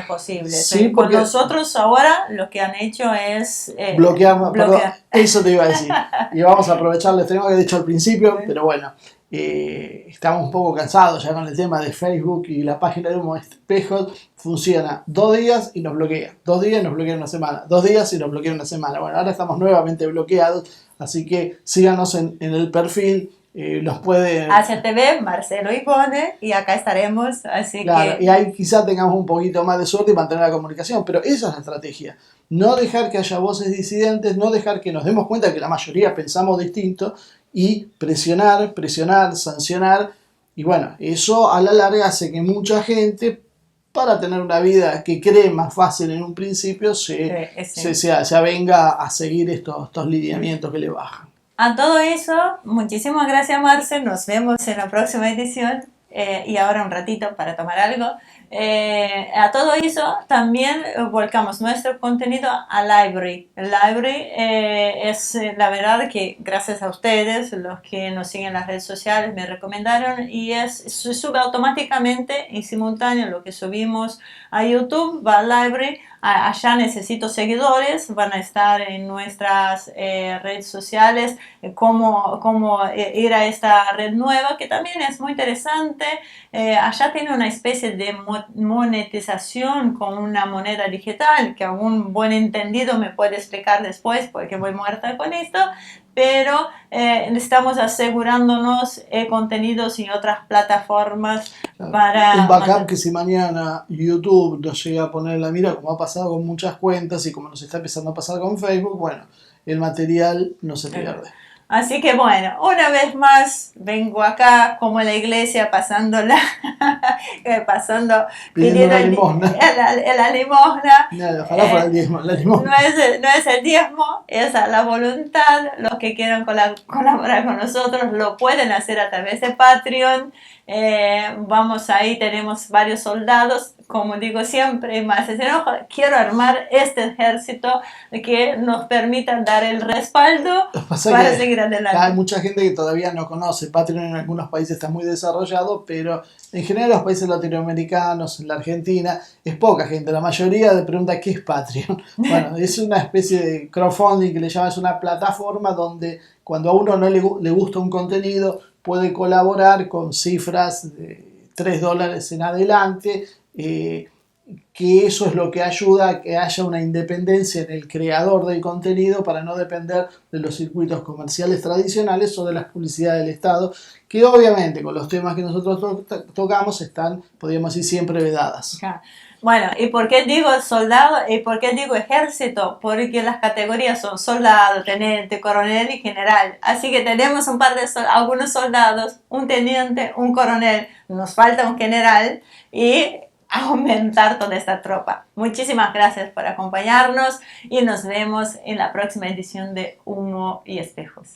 Speaker 6: posibles.
Speaker 7: Sí,
Speaker 6: Con
Speaker 7: porque-
Speaker 6: nosotros ahora lo que han hecho es
Speaker 7: Bloquear, perdón,
Speaker 6: bloquear.
Speaker 7: eso te iba a decir. Y vamos a aprovechar el estreno que he dicho al principio, pero bueno, estamos un poco cansados ya con el tema de Facebook y la página de Humo Espejos. Funciona 2 días y nos bloquea, 2 días y nos bloquea una semana, 2 días y nos bloquea una semana. Bueno, ahora estamos nuevamente bloqueados, así que síganos en el perfil. Los puede...
Speaker 6: HTV, Marcelo y Pone, y acá estaremos, así
Speaker 7: Claro,
Speaker 6: que...
Speaker 7: y ahí quizá tengamos un poquito más de suerte y mantener la comunicación, pero esa es la estrategia. No dejar que haya voces disidentes, no dejar que nos demos cuenta que la mayoría pensamos distinto y presionar, sancionar. Y bueno, eso a la larga hace que mucha gente, para tener una vida que cree más fácil en un principio, se avenga a seguir estos lineamientos que le bajan.
Speaker 6: A todo eso, muchísimas gracias, Marce. Nos vemos en la próxima edición. Y ahora un ratito para tomar algo. A todo eso también volcamos nuestro contenido a Library. Library es la verdad que gracias a ustedes, los que nos siguen en las redes sociales, me recomendaron, y se sube automáticamente y simultáneo lo que subimos a YouTube, va a Library. Allá necesito seguidores, van a estar en nuestras redes sociales, cómo ir a esta red nueva, que también es muy interesante. Allá tiene una especie de monetización con una moneda digital, que algún buen entendido me puede explicar después, porque voy muerta con esto. Pero estamos asegurándonos contenidos y otras plataformas para...
Speaker 7: Un backup que si mañana YouTube nos llega a poner en la mira, como ha pasado con muchas cuentas y como nos está empezando a pasar con Facebook, bueno, el material no se pierde.
Speaker 6: Así que bueno, una vez más vengo acá como en la iglesia pidiendo
Speaker 7: la limosna.
Speaker 6: la limosna.
Speaker 7: Nada, ojalá fuera el diezmo, la limosna.
Speaker 6: No es el diezmo, es a la voluntad. Los que quieran colaborar con nosotros lo pueden hacer a través de Patreon. Vamos ahí, tenemos varios soldados, como digo siempre, más quiero armar este ejército que nos permita dar el respaldo para seguir adelante.
Speaker 7: Hay mucha gente que todavía no conoce Patreon. En algunos países está muy desarrollado, pero en general los países latinoamericanos, en la Argentina, es poca gente. La mayoría le pregunta ¿qué es Patreon? Bueno, es una especie de crowdfunding que le llaman, es una plataforma donde cuando a uno no le gusta un contenido, puede colaborar con cifras de $3 en adelante. que eso es lo que ayuda a que haya una independencia en el creador del contenido para no depender de los circuitos comerciales tradicionales o de las publicidades del Estado, que obviamente con los temas que nosotros tocamos están, podríamos decir, siempre vedadas.
Speaker 6: Bueno, ¿y por qué digo soldado y por qué digo ejército? Porque las categorías son soldado, teniente, coronel y general. Así que tenemos un par de algunos soldados, un teniente, un coronel, nos falta un general y aumentar toda esta tropa. Muchísimas gracias por acompañarnos y nos vemos en la próxima edición de Humo y Espejos.